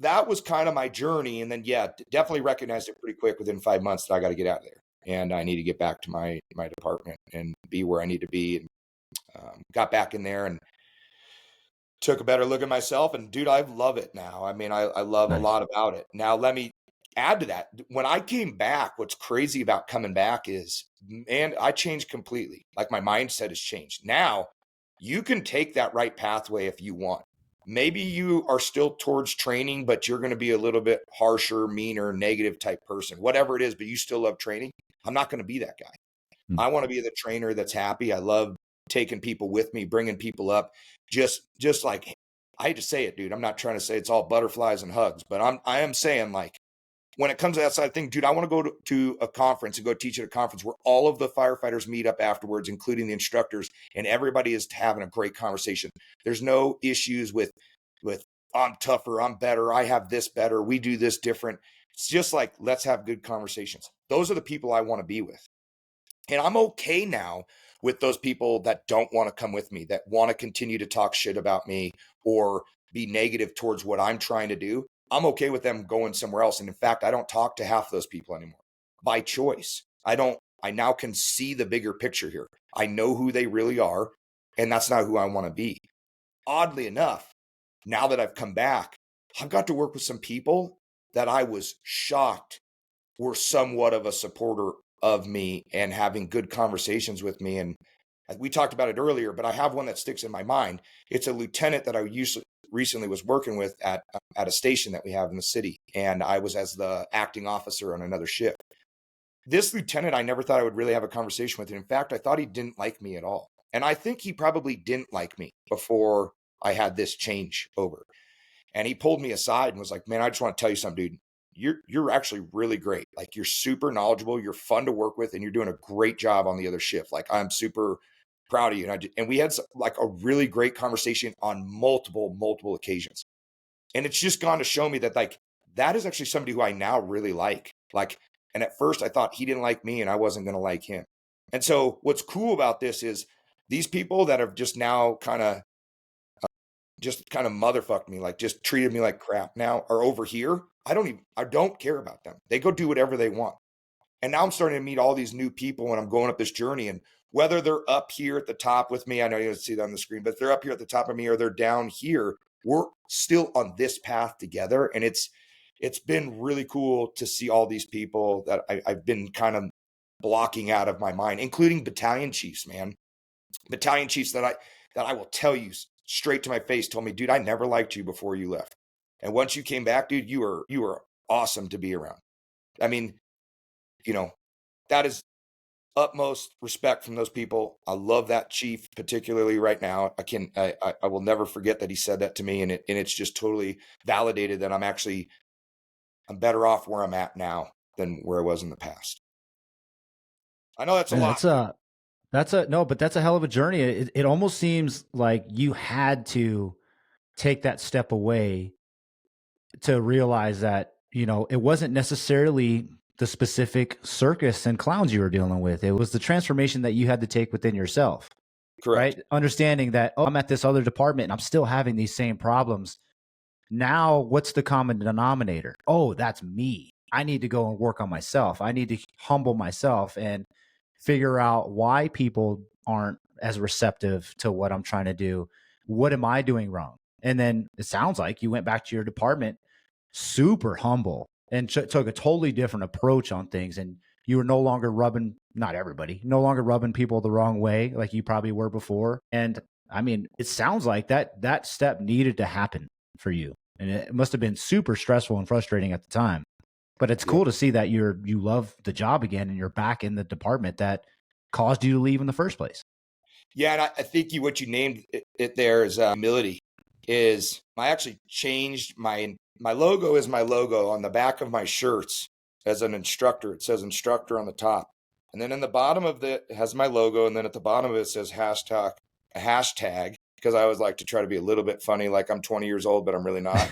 that was kind of my journey. And then, yeah, definitely recognized it pretty quick within 5 months that I got to get out of there. And I need to get back to my department and be where I need to be. And got back in there and took a better look at myself. And dude, I love it now. I mean, I love a lot about it. Now, let me add to that. When I came back, what's crazy about coming back is, man, I changed completely. Like my mindset has changed. Now you can take that right pathway if you want. Maybe you are still towards training, but you're going to be a little bit harsher, meaner, negative type person, whatever it is, but you still love training. I'm not going to be that guy. I want to be the trainer that's happy. I love taking people with me, bringing people up. Just like, I hate to say it, dude. I'm not trying to say it's all butterflies and hugs, but I am saying, like, when it comes to that side of thing, dude, I want to go to a conference and go teach at a conference where all of the firefighters meet up afterwards, including the instructors, and everybody is having a great conversation. There's no issues with I'm tougher, I'm better, I have this better, we do this different. It's just like, let's have good conversations. Those are the people I want to be with. And I'm okay now with those people that don't want to come with me, that want to continue to talk shit about me or be negative towards what I'm trying to do. I'm okay with them going somewhere else. And in fact, I don't talk to half those people anymore by choice. I now can see the bigger picture here. I know who they really are, and that's not who I want to be. Oddly enough, now that I've come back, I've got to work with some people that I was shocked were somewhat of a supporter of me and having good conversations with me. And we talked about it earlier, but I have one that sticks in my mind. It's a lieutenant that I recently was working with at a station that we have in the city. And I was as the acting officer on another shift. This lieutenant, I never thought I would really have a conversation with him. In fact, I thought he didn't like me at all. And I think he probably didn't like me before I had this change over. And he pulled me aside and was like, man, I just want to tell you something, dude. You're actually really great. Like, you're super knowledgeable. You're fun to work with, and you're doing a great job on the other shift. Like, I'm super proud of you. And we had like a really great conversation on multiple occasions. And it's just gone to show me that, like, that is actually somebody who I now really like. Like, and at first I thought he didn't like me and I wasn't going to like him. And so what's cool about this is these people that have just now kind of motherfucked me, like just treated me like crap, now are over here. I don't care about them. They go do whatever they want. And now I'm starting to meet all these new people and I'm going up this journey. And whether they're up here at the top with me, I know you don't see that on the screen, but if they're up here at the top of me or they're down here, we're still on this path together. And it's been really cool to see all these people that I've been kind of blocking out of my mind, including battalion chiefs, man. Battalion chiefs that I will tell you straight to my face told me, dude, I never liked you before you left. And once you came back, dude, you were awesome to be around. I mean, that is utmost respect from those people. I love that chief, particularly right now. I will never forget that he said that to me, and it's just totally validated that I'm better off where I'm at now than where I was in the past. I know that's a lot. But that's a hell of a journey. It almost seems like you had to take that step away to realize that, it wasn't necessarily the specific circus and clowns you were dealing with. It was the transformation that you had to take within yourself. Correct. Right? Understanding that, I'm at this other department and I'm still having these same problems. Now, what's the common denominator? Oh, that's me. I need to go and work on myself. I need to humble myself and figure out why people aren't as receptive to what I'm trying to do. What am I doing wrong? And then it sounds like you went back to your department super humble and took a totally different approach on things. And you were no longer rubbing, not everybody, no longer rubbing people the wrong way like you probably were before. And I mean, it sounds like that step needed to happen for you. And it must have been super stressful and frustrating at the time. But it's cool to see that you love the job again and you're back in the department that caused you to leave in the first place. Yeah, and I think what you named it there is humility. Is I actually changed my logo is my logo on the back of my shirts as an instructor. It says instructor on the top, and then in the bottom of it has my logo, and then at the bottom of it says hashtag because I always like to try to be a little bit funny, like I'm 20 years old, but I'm really not.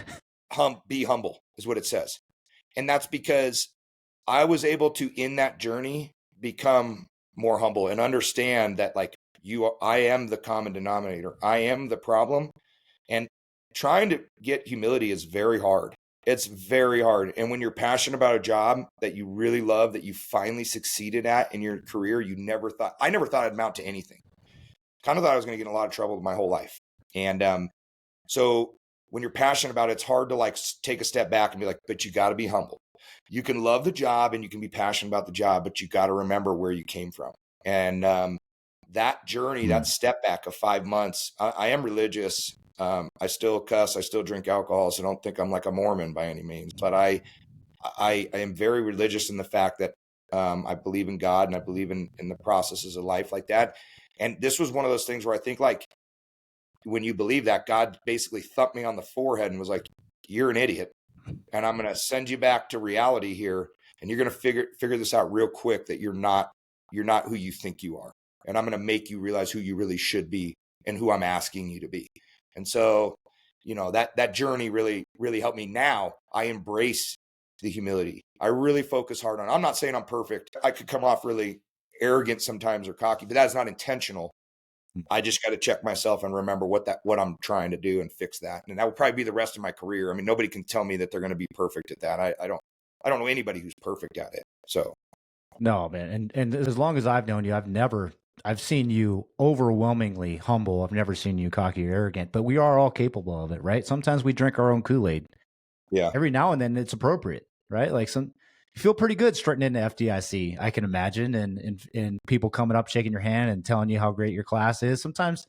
Be humble is what it says, and that's because I was able to in that journey become more humble and understand that like I am the common denominator. I am the problem. And trying to get humility is very hard. It's very hard. And when you're passionate about a job that you really love, that you finally succeeded at in your career, I never thought I'd amount to anything. Kind of thought I was going to get in a lot of trouble my whole life. And so when you're passionate about it, it's hard to like take a step back and be like, but you got to be humble. You can love the job and you can be passionate about the job, but you got to remember where you came from. And that journey, that step back of 5 months, I am religious. I still cuss, I still drink alcohol. So don't think I'm like a Mormon by any means, but I am very religious in the fact that I believe in God and I believe in the processes of life like that. And this was one of those things where I think like when you believe that, God basically thumped me on the forehead and was like, you're an idiot. And I'm going to send you back to reality here. And you're going to figure this out real quick that you're not who you think you are. And I'm going to make you realize who you really should be and who I'm asking you to be. And so, that journey really, really helped me. Now I embrace the humility. I really focus hard on it. I'm not saying I'm perfect. I could come off really arrogant sometimes or cocky, but that's not intentional. I just got to check myself and remember what I'm trying to do and fix that. And that will probably be the rest of my career. I mean, nobody can tell me that they're going to be perfect at that. I don't know anybody who's perfect at it. So. No, man. And as long as I've known you, I've seen you overwhelmingly humble. I've never seen you cocky or arrogant, but we are all capable of it, right? Sometimes we drink our own Kool-Aid. Yeah. Every now and then it's appropriate, right? Like you feel pretty good strutting into FDIC, I can imagine, and people coming up, shaking your hand and telling you how great your class is. Sometimes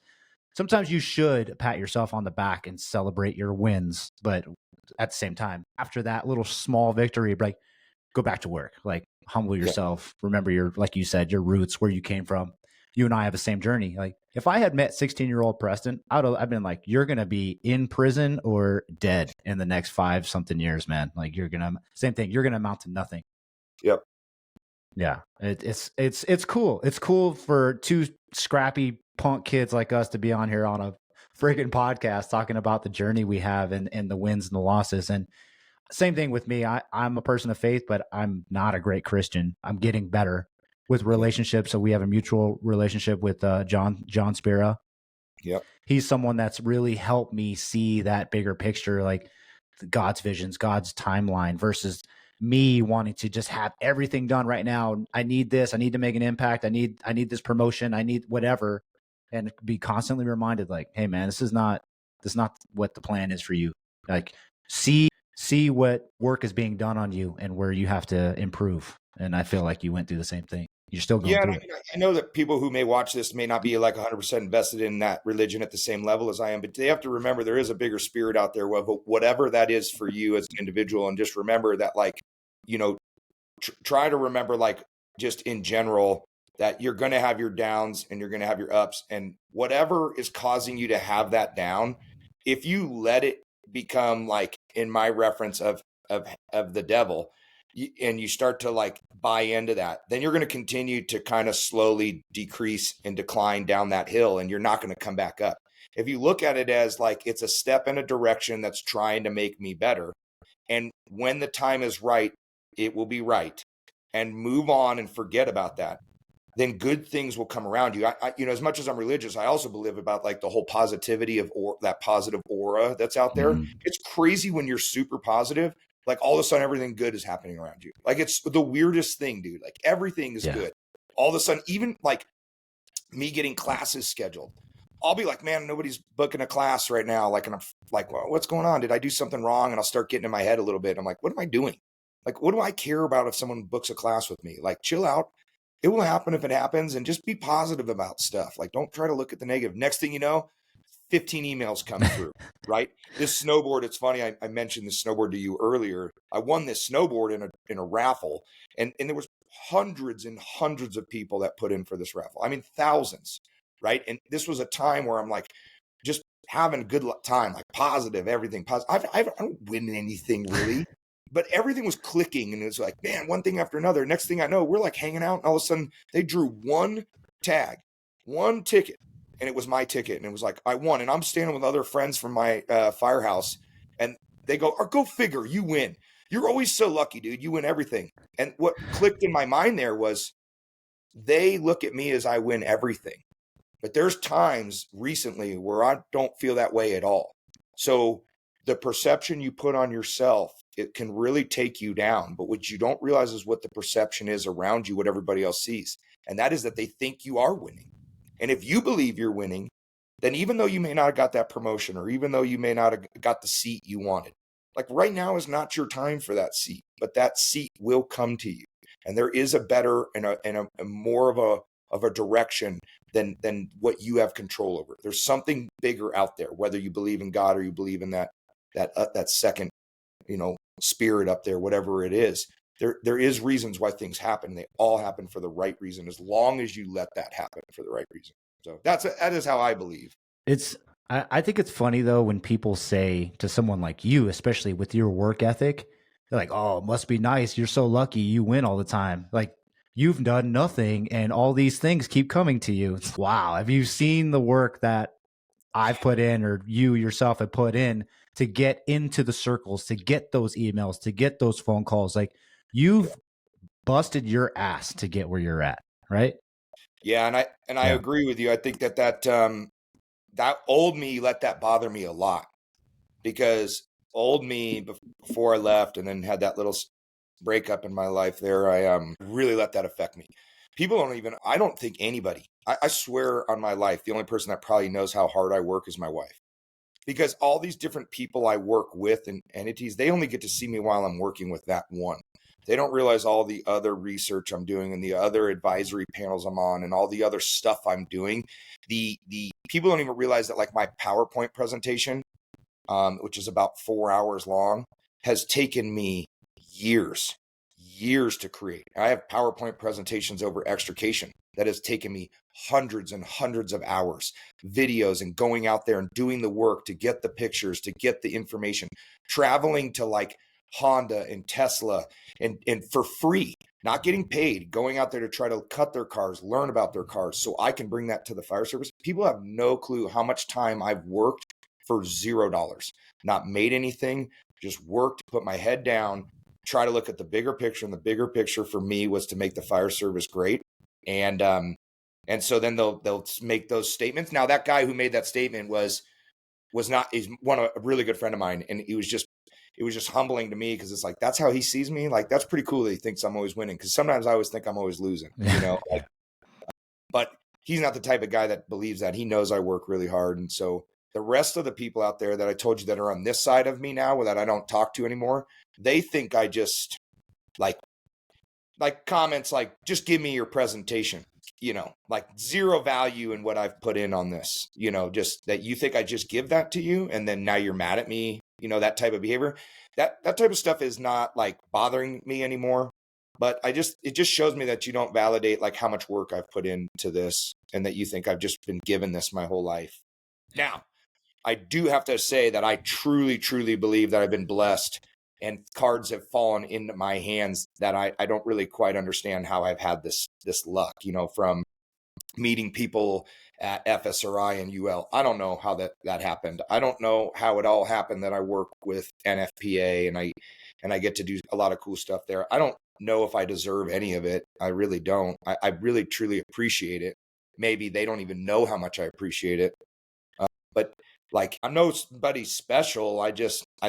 you should pat yourself on the back and celebrate your wins, but at the same time, after that little small victory, like go back to work, like humble yourself. Yeah. Remember like you said, your roots, where you came from. You and I have the same journey. Like if I had met 16-year-old Preston, I've been like, you're going to be in prison or dead in the next 5-something years, man. Like same thing. You're going to amount to nothing. Yep. Yeah. It's cool. It's cool for two scrappy punk kids like us to be on here on a friggin' podcast talking about the journey we have and the wins and the losses. And same thing with me. I'm a person of faith, but I'm not a great Christian. I'm getting better with relationships. So we have a mutual relationship with John Spira. Yep. He's someone that's really helped me see that bigger picture, like God's visions, God's timeline versus me wanting to just have everything done right now. I need this. I need to make an impact. I need this promotion. I need whatever, and be constantly reminded, like, hey, man, this is not what the plan is for you. Like, see what work is being done on you and where you have to improve. And I feel like you went through the same thing. You're still going through it. I know that people who may watch this may not be like 100% invested in that religion at the same level as I am, but they have to remember there is a bigger spirit out there, whatever that is for you as an individual. And just remember that, like, try to remember, like, just in general, that you're going to have your downs and you're going to have your ups, and whatever is causing you to have that down, if you let it become, like in my reference of the devil, and you start to like buy into that, then you're going to continue to kind of slowly decrease and decline down that hill, and you're not going to come back up. If you look at it as like it's a step in a direction that's trying to make me better, and when the time is right, it will be right, and move on and forget about that. then good things will come around you. As much as I'm religious, I also believe about like the whole positivity of that positive aura that's out there. It's crazy when you're super positive, like all of a sudden everything good is happening around you. Like it's the weirdest thing, dude. Like everything is good. All of a sudden, even like me getting classes scheduled, I'll be like, man, nobody's booking a class right now. Like, and I'm like, well, what's going on? Did I do something wrong? And I'll start getting in my head a little bit. I'm like, what am I doing? Like, what do I care about if someone books a class with me? Like, chill out. It will happen if it happens, and just be positive about stuff. Like, don't try to look at the negative. Next thing you know, 15 emails come through, right? This snowboard, it's funny. I mentioned this snowboard to you earlier. I won this snowboard in a raffle, and there was hundreds and hundreds of people that put in for this raffle. I mean, thousands, right? And this was a time where I'm like, just having a good time, like positive, everything positive. I don't win anything really. But everything was clicking, and it was like, man, one thing after another. Next thing I know, we're like hanging out, and all of a sudden they drew one tag, one ticket, and it was my ticket. And it was like, I won. And I'm standing with other friends from my firehouse, and they go, or go figure, you win. You're always so lucky, dude. You win everything. And what clicked in my mind there was they look at me as I win everything. But there's times recently where I don't feel that way at all. So the perception you put on yourself, it can really take you down. But what you don't realize is what the perception is around you, what everybody else sees. And that is that they think you are winning. And if you believe you're winning, then even though you may not have got that promotion, or even though you may not have got the seat you wanted, like right now is not your time for that seat, but that seat will come to you. And there is a better and a more of a direction than what you have control over. There's something bigger out there, whether you believe in God or you believe in that second, spirit up there, whatever it is. There is reasons why things happen. They all happen for the right reason, as long as you let that happen for the right reason. So that is how I believe. I think it's funny though when people say to someone like you, especially with your work ethic, they're like, "Oh, it must be nice. You're so lucky. You win all the time." Like, you've done nothing, and all these things keep coming to you. It's, wow. Have you seen the work that I've put in, or you yourself have put in, to get into the circles, to get those emails, to get those phone calls? Like, you've busted your ass to get where you're at, right? Yeah, and I agree with you. I think that old me let that bother me a lot, because old me before I left and then had that little breakup in my life there, I really let that affect me. People I don't think anybody, I swear on my life, the only person that probably knows how hard I work is my wife. Because all these different people I work with and entities, they only get to see me while I'm working with that one. They don't realize all the other research I'm doing and the other advisory panels I'm on and all the other stuff I'm doing. The people don't even realize that, like, my PowerPoint presentation, which is about 4 hours long, has taken me years to create. I have PowerPoint presentations over extrication that has taken me hundreds and hundreds of hours, videos, and going out there and doing the work to get the pictures, to get the information, traveling to like Honda and Tesla and for free, not getting paid, going out there to try to cut their cars, learn about their cars so I can bring that to the fire service. People have no clue how much time I've worked for $0, not made anything, just worked, put my head down, try to look at the bigger picture. And the bigger picture for me was to make the fire service great. And so then they'll make those statements. Now, that guy who made that statement was not, he's a really good friend of mine. And it was just humbling to me, because it's like, that's how he sees me. Like, that's pretty cool that he thinks I'm always winning. Because sometimes I always think I'm always losing, but he's not the type of guy that believes that. He knows I work really hard. And so the rest of the people out there that I told you that are on this side of me now, that I don't talk to anymore, they think I just like comments like, just give me your presentation, like zero value in what I've put in on this, just that you think I just give that to you. And then now you're mad at me, that type of behavior, that type of stuff is not like bothering me anymore. But it just shows me that you don't validate like how much work I've put into this, and that you think I've just been given this my whole life. Now, I do have to say that I truly, truly believe that I've been blessed, and cards have fallen into my hands that I don't really quite understand how I've had this luck, from meeting people at FSRI and UL. I don't know how that happened. I don't know how it all happened that I work with NFPA, and and I get to do a lot of cool stuff there. I don't know if I deserve any of it. I really don't. I really truly appreciate it. Maybe they don't even know how much I appreciate it. But like, I'm nobody special. I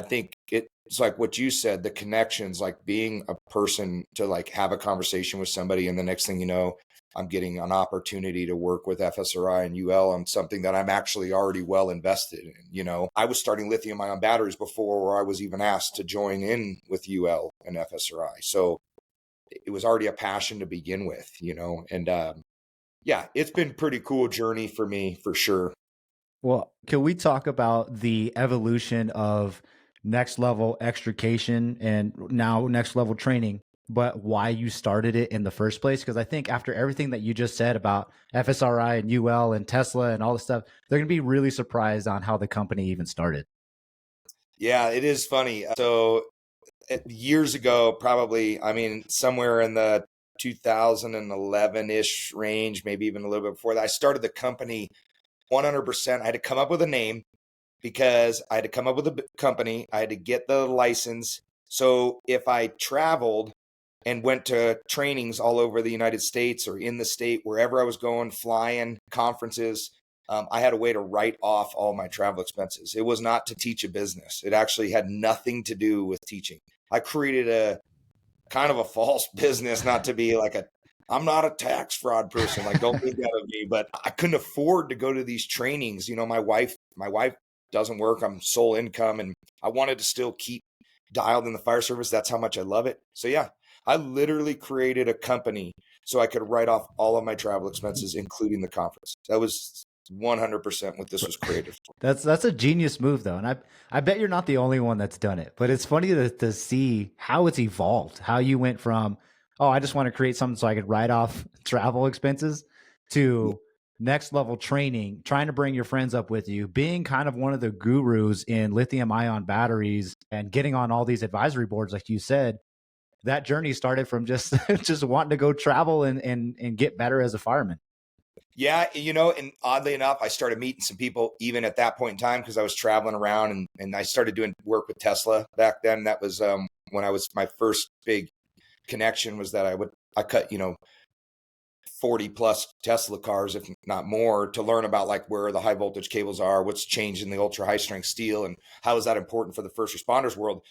think it's like what you said, the connections, like being a person to like have a conversation with somebody. And the next thing you know, I'm getting an opportunity to work with FSRI and UL on something that I'm actually already well invested in. You know, I was starting lithium-ion batteries before I was even asked to join in with UL and FSRI. So it was already a passion to begin with, you know, and yeah, it's been pretty cool journey for me for sure. Well, can we talk about the evolution of next level extrication and now next level training, but why you started it in the first place? Because I think after everything that you just said about FSRI and UL and Tesla and all this stuff, they're going to be really surprised on how the company even started. Yeah, it is funny. So years ago, probably, I mean, somewhere in the 2011-ish range, maybe even a little bit before that, I started the company 100%. I had to come up with a name because I had to come up with a company. I had to get the license. So if I traveled and went to trainings all over the United States or in the state, wherever I was going, flying, conferences, I had a way to write off all my travel expenses. It was not to teach a business. It actually had nothing to do with teaching. I created a kind of a false business, not to be like I'm not a tax fraud person. Like, don't think that of me, but I couldn't afford to go to these trainings. You know, my wife doesn't work. I'm sole income, and I wanted to still keep dialed in the fire service. That's how much I love it. So yeah, I literally created a company so I could write off all of my travel expenses, including the conference. That was 100% what this was created for. That's a genius move though, and I bet you're not the only one that's done it. But it's funny to see how it's evolved. How you went from, oh, I just want to create something so I could write off travel expenses, to next level training, trying to bring your friends up with you, being kind of one of the gurus in lithium ion batteries, and getting on all these advisory boards, like you said. That journey started from just just wanting to go travel and get better as a fireman. Yeah, you know, and oddly enough, I started meeting some people even at that point in time because I was traveling around, and I started doing work with Tesla back then. That was when I was my first big connection was that I cut, you know, 40 plus Tesla cars, if not more, to learn about like where the high voltage cables are, what's changed in the ultra high strength steel, and how is that important for the first responders world.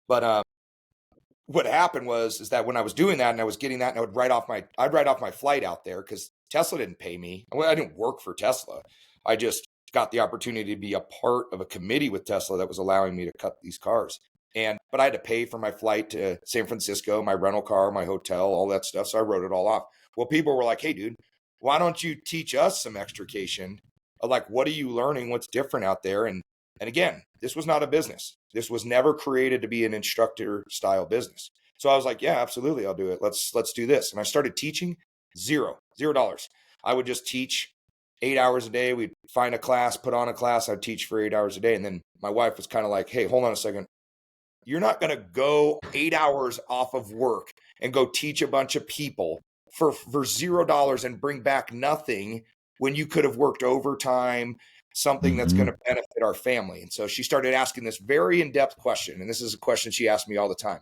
But what happened is that when I was doing that and I was getting that, and I'd write off my flight out there because Tesla didn't pay me. Well, I didn't work for Tesla. I just got the opportunity to be a part of a committee with Tesla that was allowing me to cut these cars. But I had to pay for my flight to San Francisco, my rental car, my hotel, all that stuff. So I wrote it all off. Well, people were like, "Hey, dude, why don't you teach us some extrication? Like, what are you learning? What's different out there?" And again, this was not a business. This was never created to be an instructor style business. So I was like, yeah, absolutely, I'll do it. Let's do this. And I started teaching $0. I would just teach 8 hours a day. We'd find a class, put on a class. I'd teach for 8 hours a day. And then my wife was kind of like, hey, hold on a second. You're not going to go 8 hours off of work and go teach a bunch of people for $0 and bring back nothing when you could have worked overtime, something that's going to benefit our family. And so she started asking this very in-depth question. And this is a question she asked me all the time.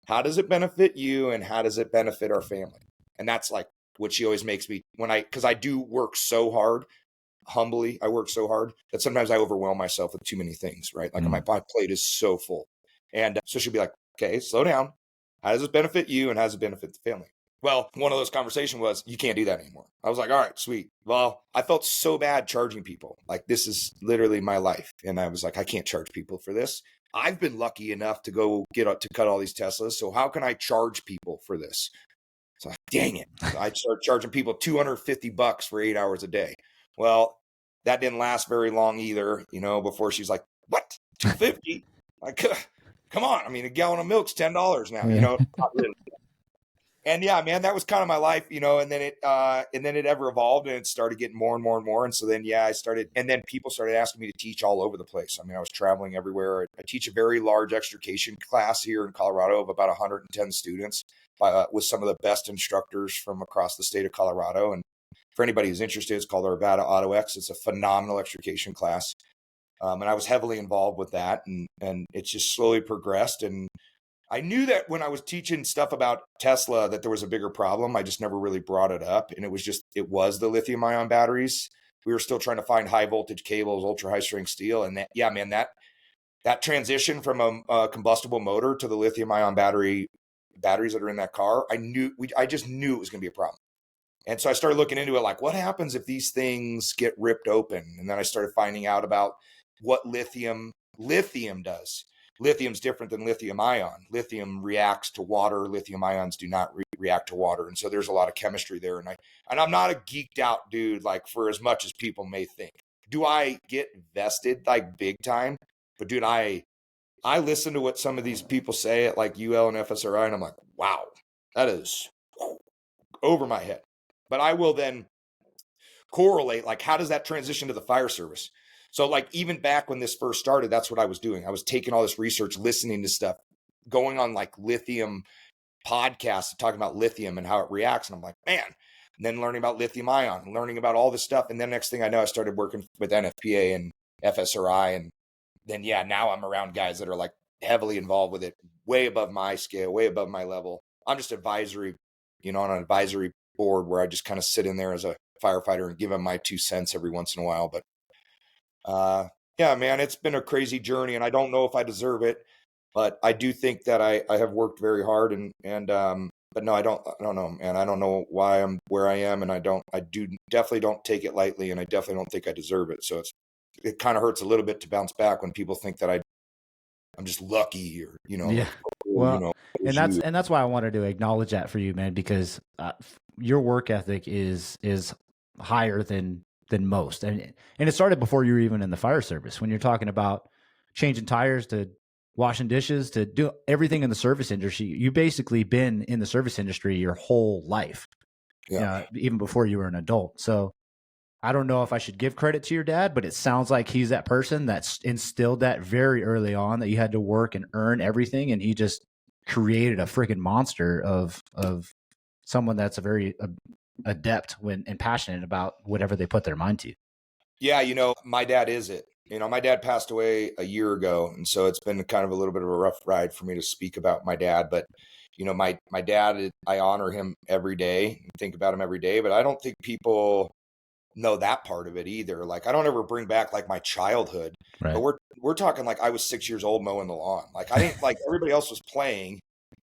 How does it benefit you, and how does it benefit our family? And that's like what she always makes me because I do work so hard. Humbly, I work so hard that sometimes I overwhelm myself with too many things, right? Like my plate is so full. And so she'll be like, okay, slow down. How does it benefit you, and how does it benefit the family? Well, one of those conversations was, you can't do that anymore. I was like, all right, sweet. Well, I felt so bad charging people. Like, this is literally my life. And I was like, I can't charge people for this. I've been lucky enough to go to cut all these Teslas. So how can I charge people for this? So dang it. So I started charging people $250 for 8 hours a day. Well, that didn't last very long either, you know, before she's like, what? $250? Like, come on. I mean, a gallon of milk's $10 now, you know, not really. And yeah, man, that was kind of my life, you know, and then it ever evolved, and it started getting more and more and more. And so then, yeah, and then people started asking me to teach all over the place. I mean, I was traveling everywhere. I teach a very large extrication class here in Colorado of about 110 students with some of the best instructors from across the state of Colorado. And for anybody who's interested, it's called Arvada Auto X. It's a phenomenal extrication class. And I was heavily involved with that, and it's just slowly progressed. And I knew that when I was teaching stuff about Tesla that there was a bigger problem. I just never really brought it up. And it was the lithium ion batteries. We were still trying to find high voltage cables, ultra high strength steel. And that, yeah, man, that transition from a combustible motor to the lithium ion batteries that are in that car, I just knew it was going to be a problem. And so I started looking into it, like, what happens if these things get ripped open? And then I started finding out about what lithium does. Lithium's different than lithium ion. Lithium reacts to water. Lithium ions do not react to water. And so there's a lot of chemistry there. And I'm not a geeked out dude, like, for as much as people may think. Do I get vested like big time? But dude, I listen to what some of these people say at like UL and FSRI, and I'm like, wow, that is over my head. But I will then correlate, like, how does that transition to the fire service? So like, even back when this first started, that's what I was doing. I was taking all this research, listening to stuff, going on like lithium podcasts, talking about lithium and how it reacts. And I'm like, man, and then learning about lithium ion, learning about all this stuff. And then next thing I know, I started working with NFPA and FSRI. And then, yeah, now I'm around guys that are like heavily involved with it, way above my scale, way above my level. I'm just advisory, on an advisory board where I just kind of sit in there as a firefighter and give them my 2 cents every once in a while. But yeah, man, it's been a crazy journey, and I don't know if I deserve it, but I do think that I have worked very hard, but no, I don't know, man. I don't know why I'm where I am, and I definitely don't take it lightly, and I definitely don't think I deserve it. So it kind of hurts a little bit to bounce back when people think that I'm just lucky, or Yeah. Well, and that's why I wanted to acknowledge that for you, man, because your work ethic is higher than most, and it started before you were even in the fire service. When you're talking about changing tires to washing dishes to do everything in the service industry, you basically been in the service industry your whole life, even before you were an adult. So I don't know if I should give credit to your dad, but it sounds like he's that person that's instilled that very early on, that you had to work and earn everything, and he just created a freaking monster of someone that's a very adept and passionate about whatever they put their mind to. Yeah, my dad is it. My dad passed away a year ago, and so it's been kind of a little bit of a rough ride for me to speak about my dad. But my dad, I honor him every day and think about him every day. But I don't think people know that part of it either. Like, I don't ever bring back like my childhood, right. But we're talking like I was 6 years old mowing the lawn. Like, I didn't like everybody else was playing.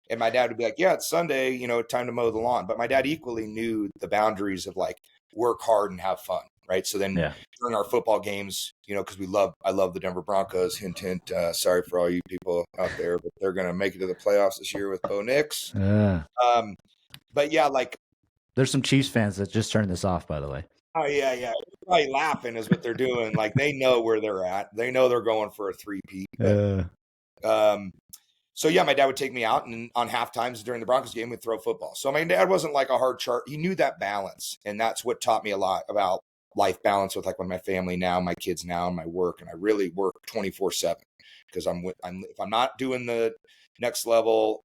And my dad would be like, yeah, it's Sunday, time to mow the lawn. But my dad equally knew the boundaries of like work hard and have fun. Right. So then during our football games, because I love the Denver Broncos. Hint, hint. Sorry for all you people out there, but they're going to make it to the playoffs this year with Bo Nix. But yeah, like, there's some Chiefs fans that just turned this off, by the way. Oh, yeah. They're probably laughing is what they're doing. Like, they know where they're at. They know they're going for a 3-peat. So, yeah, my dad would take me out, and on half times during the Broncos game, we'd throw football. So my dad wasn't like a hard chart. He knew that balance, and that's what taught me a lot about life balance with my family now, my kids now, and my work. And I really work 24/7 because if I'm not doing the next level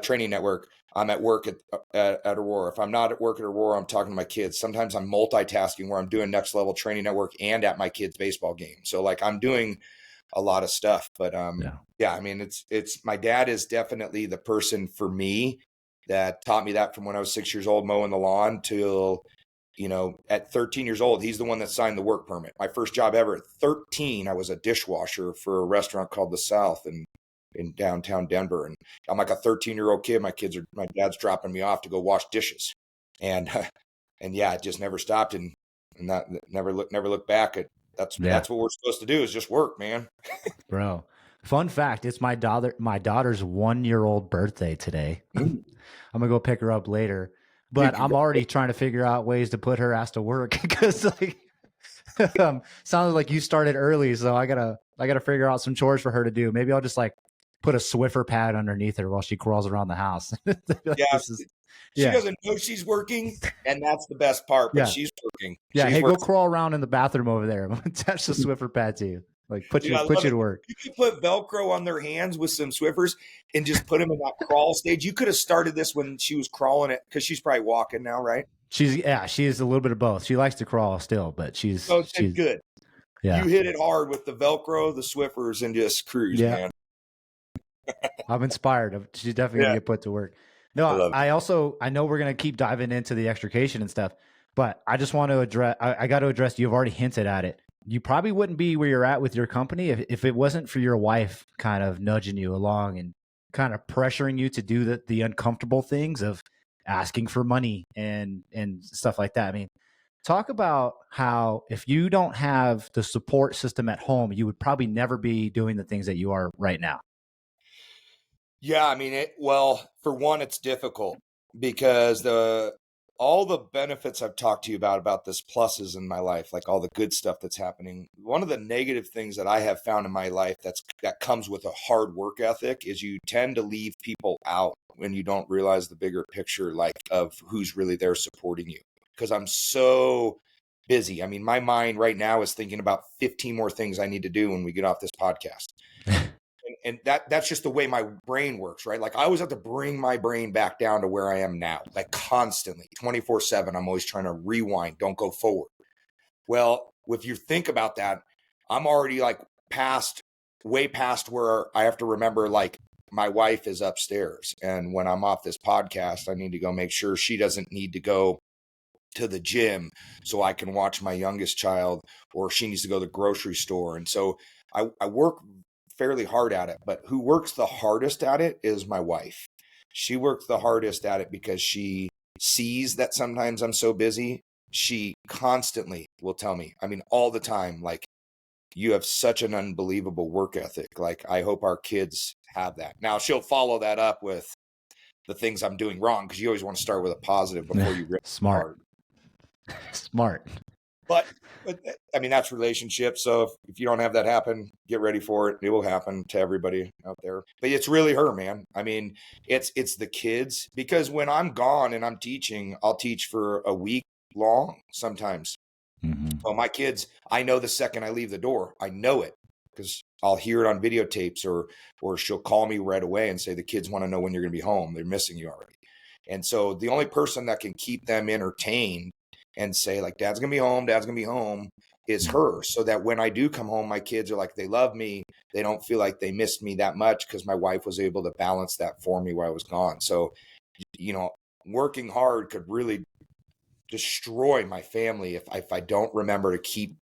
training network, I'm at work at Aurora. If I'm not at work at Aurora, I'm talking to my kids. Sometimes I'm multitasking where I'm doing next level training network and at my kids' baseball game. So like, I'm doing a lot of stuff. But yeah, I mean, it's my dad is definitely the person for me that taught me that from when I was 6 years old mowing the lawn till at 13 years old. He's the one that signed the work permit. My first job ever at 13, I was a dishwasher for a restaurant called The South in downtown Denver. And I'm like a 13-year-old kid. My dad's dropping me off to go wash dishes. And yeah, it just never stopped. And that never looked back at that's what we're supposed to do, is just work, man. Bro, fun fact, it's my daughter's 1-year-old birthday today. I'm gonna go pick her up later, but I'm already trying to figure out ways to put her ass to work because like sounded like you started early, so I gotta figure out some chores for her to do. Maybe I'll just like put a Swiffer pad underneath her while she crawls around the house. She doesn't know she's working, and that's the best part. But she's working. Yeah, go crawl around in the bathroom over there. Attach the Swiffer pad to you. Like put you to work. You could put Velcro on their hands with some Swiffers and just put them in that crawl stage. You could have started this when she was crawling it, because she's probably walking now, right? She is a little bit of both. She likes to crawl still, but she's good. Yeah, you hit it hard with the Velcro, the Swiffers, and just cruise, man. I'm inspired. She's definitely going Yeah, to get put to work. I No, love it. I know we're going to keep diving into the extrication and stuff, but I just want to address, I got to address, you've already hinted at it. You probably wouldn't be where you're at with your company if it wasn't for your wife kind of nudging you along and kind of pressuring you to do the uncomfortable things of asking for money and stuff like that. I mean, talk about how if you don't have the support system at home, you would probably never be doing the things that you are right now. Yeah, I mean, well, for one, it's difficult because all the benefits I've talked to you about this pluses in my life, like all the good stuff that's happening. One of the negative things that I have found in my life that comes with a hard work ethic is you tend to leave people out when you don't realize the bigger picture, like of who's really there supporting you. Because I'm so busy. I mean, my mind right now is thinking about 15 more things I need to do when we get off this podcast. And that's just the way my brain works, right? Like I always have to bring my brain back down to where I am now, like constantly 24/7. I'm always trying to rewind, don't go forward. Well, if you think about that, I'm already like way past where I have to remember, like my wife is upstairs. And when I'm off this podcast, I need to go make sure she doesn't need to go to the gym so I can watch my youngest child, or she needs to go to the grocery store. And so I work fairly hard at it, but who works the hardest at it is my wife. She works the hardest at it because she sees that sometimes I'm so busy. She constantly will tell me, I mean, all the time, like, you have such an unbelievable work ethic. Like, I hope our kids have that. Now, she'll follow that up with the things I'm doing wrong, because you always want to start with a positive before you rip Smart. hard. Smart. But I mean, that's relationship. So if you don't have that happen, get ready for it. It will happen to everybody out there. But it's really her, man. I mean, it's the kids, because when I'm gone and I'm teaching, I'll teach for a week long sometimes. Mm-hmm. Well, my kids, I know the second I leave the door, I know it, because I'll hear it on videotapes, or she'll call me right away and say, the kids want to know when you're going to be home. They're missing you already. And so the only person that can keep them entertained and say, like, dad's going to be home is her. So that when I do come home, my kids are like, they love me. They don't feel like they missed me that much, because my wife was able to balance that for me while I was gone. So, working hard could really destroy my family if I don't remember to keep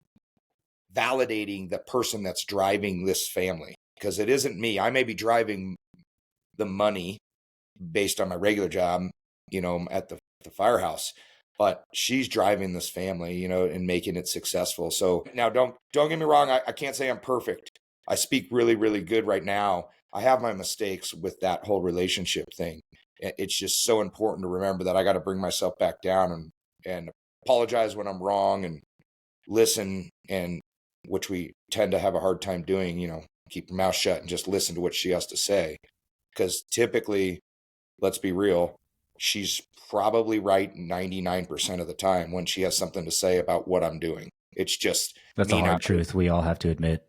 validating the person that's driving this family, because it isn't me. I may be driving the money based on my regular job, at the firehouse, but she's driving this family, and making it successful. So now don't get me wrong. I can't say I'm perfect. I speak really, really good right now. I have my mistakes with that whole relationship thing. It's just so important to remember that I got to bring myself back down and apologize when I'm wrong, and listen, and which we tend to have a hard time doing, keep your mouth shut and just listen to what she has to say. Because typically, let's be real, she's probably right 99% of the time when she has something to say about what I'm doing. It's just That's a me hard not. truth we all have to admit.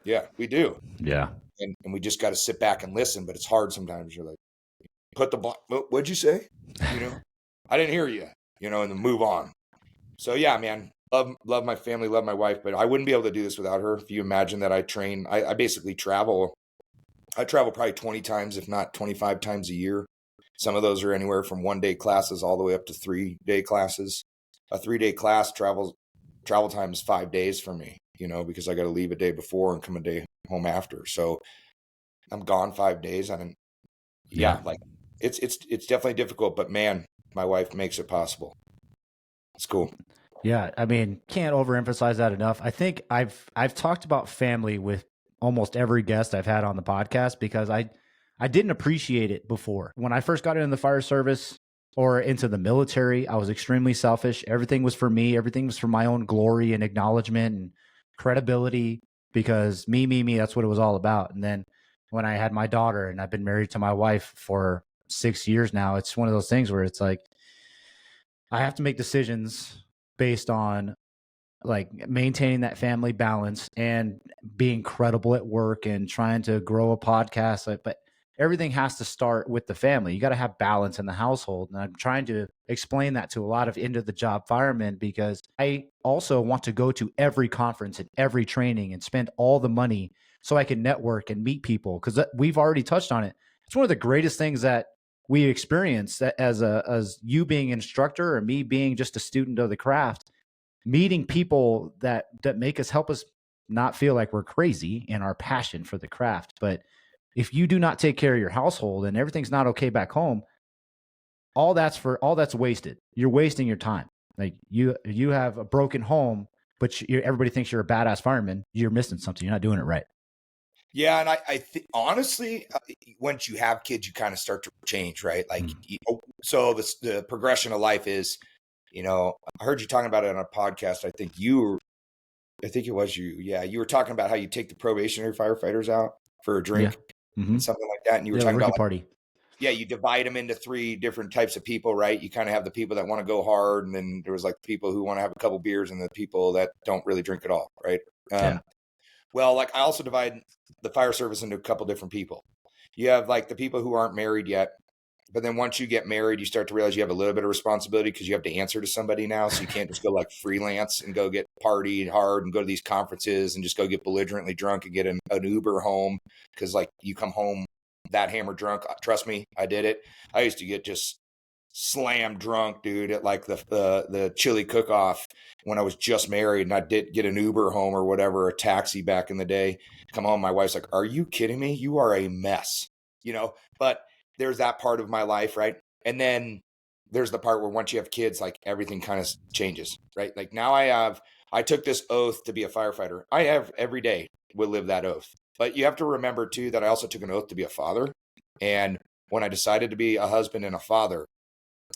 Yeah, we do. Yeah. And we just got to sit back and listen, but it's hard sometimes. You're like, what'd you say? I didn't hear you, and then move on. So yeah, man, love my family, love my wife, but I wouldn't be able to do this without her. If you imagine that I basically travel. I travel probably 20 times, if not 25 times a year. Some of those are anywhere from 1-day classes all the way up to 3-day classes. A 3-day class travel time is 5 days for me, because I got to leave a day before and come a day home after. So I'm gone 5 days. Yeah. Like it's definitely difficult, but man, my wife makes it possible. It's cool. Yeah, I mean, can't overemphasize that enough. I think I've talked about family with almost every guest I've had on the podcast, because I didn't appreciate it before. When I first got into the fire service or into the military, I was extremely selfish. Everything was for me. Everything was for my own glory and acknowledgement and credibility, because me, that's what it was all about. And then when I had my daughter, and I've been married to my wife for 6 years now, it's one of those things where it's like I have to make decisions based on like maintaining that family balance and being credible at work and trying to grow a podcast. But everything has to start with the family. You got to have balance in the household. And I'm trying to explain that to a lot of into the job firemen, because I also want to go to every conference and every training and spend all the money so I can network and meet people. Cause we've already touched on it. It's one of the greatest things that we experience as you being an instructor or me being just a student of the craft, meeting people that make us, help us not feel like we're crazy in our passion for the craft. But if you do not take care of your household and everything's not okay back home, all that's wasted. You're wasting your time. Like you have a broken home, but everybody thinks you're a badass fireman. You're missing something. You're not doing it right. Yeah, and I think honestly, once you have kids, you kind of start to change, right? Like, so the progression of life is, I heard you talking about it on a podcast. I think it was you. Yeah, you were talking about how you take the probationary firefighters out for a drink and something like that, and you were talking about party. Yeah, you divide them into 3 different types of people, right? You kind of have the people that want to go hard, and then there was like people who want to have a couple beers, and the people that don't really drink at all, right? Well, like I also divide the fire service into a couple different people. You have like the people who aren't married yet, but then once you get married, you start to realize you have a little bit of responsibility because you have to answer to somebody now. So you can't just go like freelance and go get party hard and go to these conferences and just go get belligerently drunk and get an Uber home because like you come home that hammered drunk. Trust me, I did it. I used to get just slam drunk, dude, at like the chili cook-off when I was just married, and I did get an Uber home or whatever, a taxi back in the day. Come home, my wife's like, "Are you kidding me? You are a mess," But there's that part of my life, right? And then there's the part where once you have kids, like everything kind of changes, right? Like now I took this oath to be a firefighter. I have every day will live that oath. But you have to remember too that I also took an oath to be a father. And when I decided to be a husband and a father,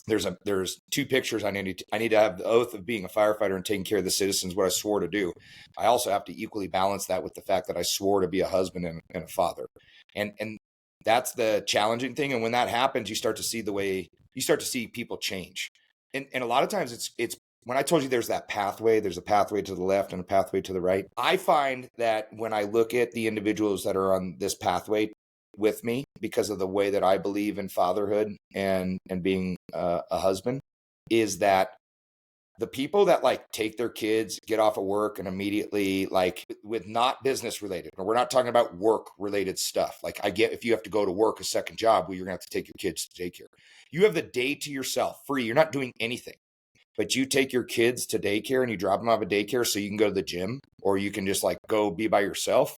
there's 2 pictures I need to have the oath of being a firefighter and taking care of the citizens, what I swore to do. I also have to equally balance that with the fact that I swore to be a husband and a father. And that's the challenging thing. And when that happens, you start to see people change. And a lot of times it's when I told you there's that pathway, there's a pathway to the left and a pathway to the right. I find that when I look at the individuals that are on this pathway with me, because of the way that I believe in fatherhood and being a husband, is that the people that like take their kids, get off of work and immediately like with not business related, or we're not talking about work related stuff. Like I get if you have to go to work a second job, well, you're gonna have to take your kids to daycare. You have the day to yourself free. You're not doing anything, but you take your kids to daycare and you drop them off at daycare so you can go to the gym, or you can just like go be by yourself.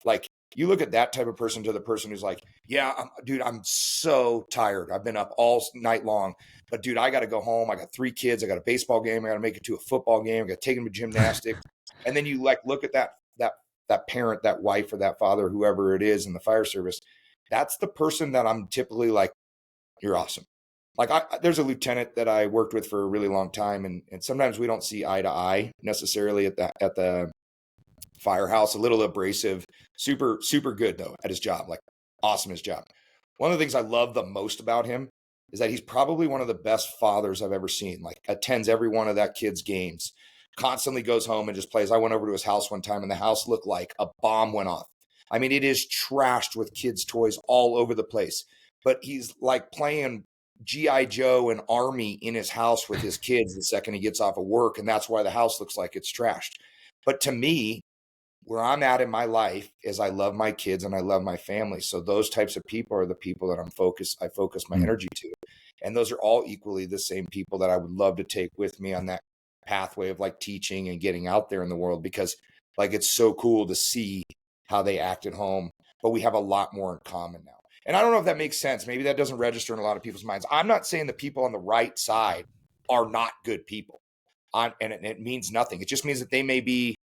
Like you look at that type of person to the person who's like, yeah, dude, I'm so tired. I've been up all night long, but dude, I got to go home. I got 3 kids. I got a baseball game. I got to make it to a football game. I got to take them to gymnastics. And then you like look at that parent, that wife or that father, whoever it is in the fire service. That's the person that I'm typically like, you're awesome. Like there's a lieutenant that I worked with for a really long time. And sometimes we don't see eye to eye necessarily at the firehouse, a little abrasive, super, super good though at his job, like awesome his job. One of the things I love the most about him is that he's probably one of the best fathers I've ever seen, like attends every one of that kid's games, constantly goes home and just plays. I went over to his house one time and the house looked like a bomb went off. I mean, it is trashed with kids' toys all over the place, but he's like playing G.I. Joe and Army in his house with his kids the second he gets off of work. And that's why the house looks like it's trashed. But to me, where I'm at in my life is I love my kids and I love my family. So those types of people are the people that I focus my energy to. And those are all equally the same people that I would love to take with me on that pathway of like teaching and getting out there in the world, because like, it's so cool to see how they act at home, but we have a lot more in common now. And I don't know if that makes sense. Maybe that doesn't register in a lot of people's minds. I'm not saying the people on the right side are not good people and it means nothing. It just means that they may be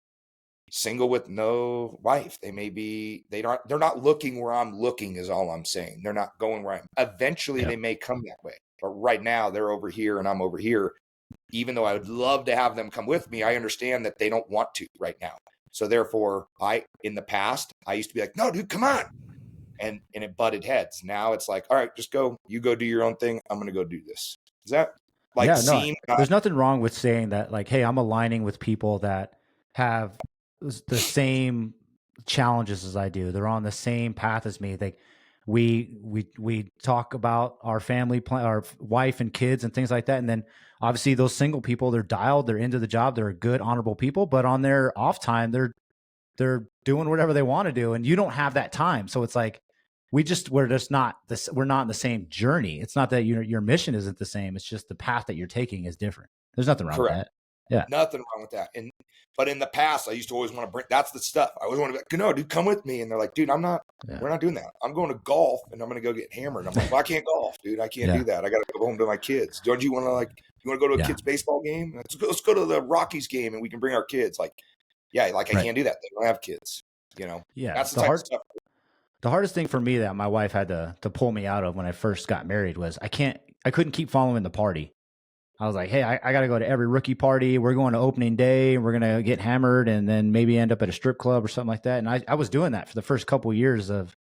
single with no wife. They're not looking where I'm looking is all I'm saying. They're not going where I'm. Eventually they may come that way. But right now they're over here and I'm over here. Even though I would love to have them come with me, I understand that they don't want to right now. So therefore in the past, I used to be like, no, dude, come on. And it butted heads. Now it's like, all right, just go, you go do your own thing. I'm going to go do this. Is that like, there's nothing wrong with saying that, like, hey, I'm aligning with people that have the same challenges as I do. They're on the same path as me. We talk about our family plan, our wife and kids and things like that. And then obviously those single people, they're dialed, they're into the job. They're good, honorable people, but on their off time, they're they're doing whatever they want to do, and you don't have that time. So it's like we're just not this. We're not in the same journey. It's not that your mission isn't the same. It's just the path that you're taking is different. There's nothing wrong with Correct. that. Yeah. Nothing wrong with that. But in the past, I used to always want to bring, that's the stuff. I always want to be like, no, dude, come with me. And they're like, dude, we're not doing that. I'm going to golf and I'm going to go get hammered. I'm like, well, I can't golf, dude. I can't do that. I got to go home to my kids. Don't you want to you want to go to a kid's baseball game? Let's go to the Rockies game and we can bring our kids. Like, I can't do that. They don't have kids, Yeah. That's the type of stuff. The hardest thing for me that my wife had to pull me out of when I first got married was I couldn't keep following the party. I was like, hey, I got to go to every rookie party. We're going to opening day and we're going to get hammered and then maybe end up at a strip club or something like that. And I was doing that for the first couple of years of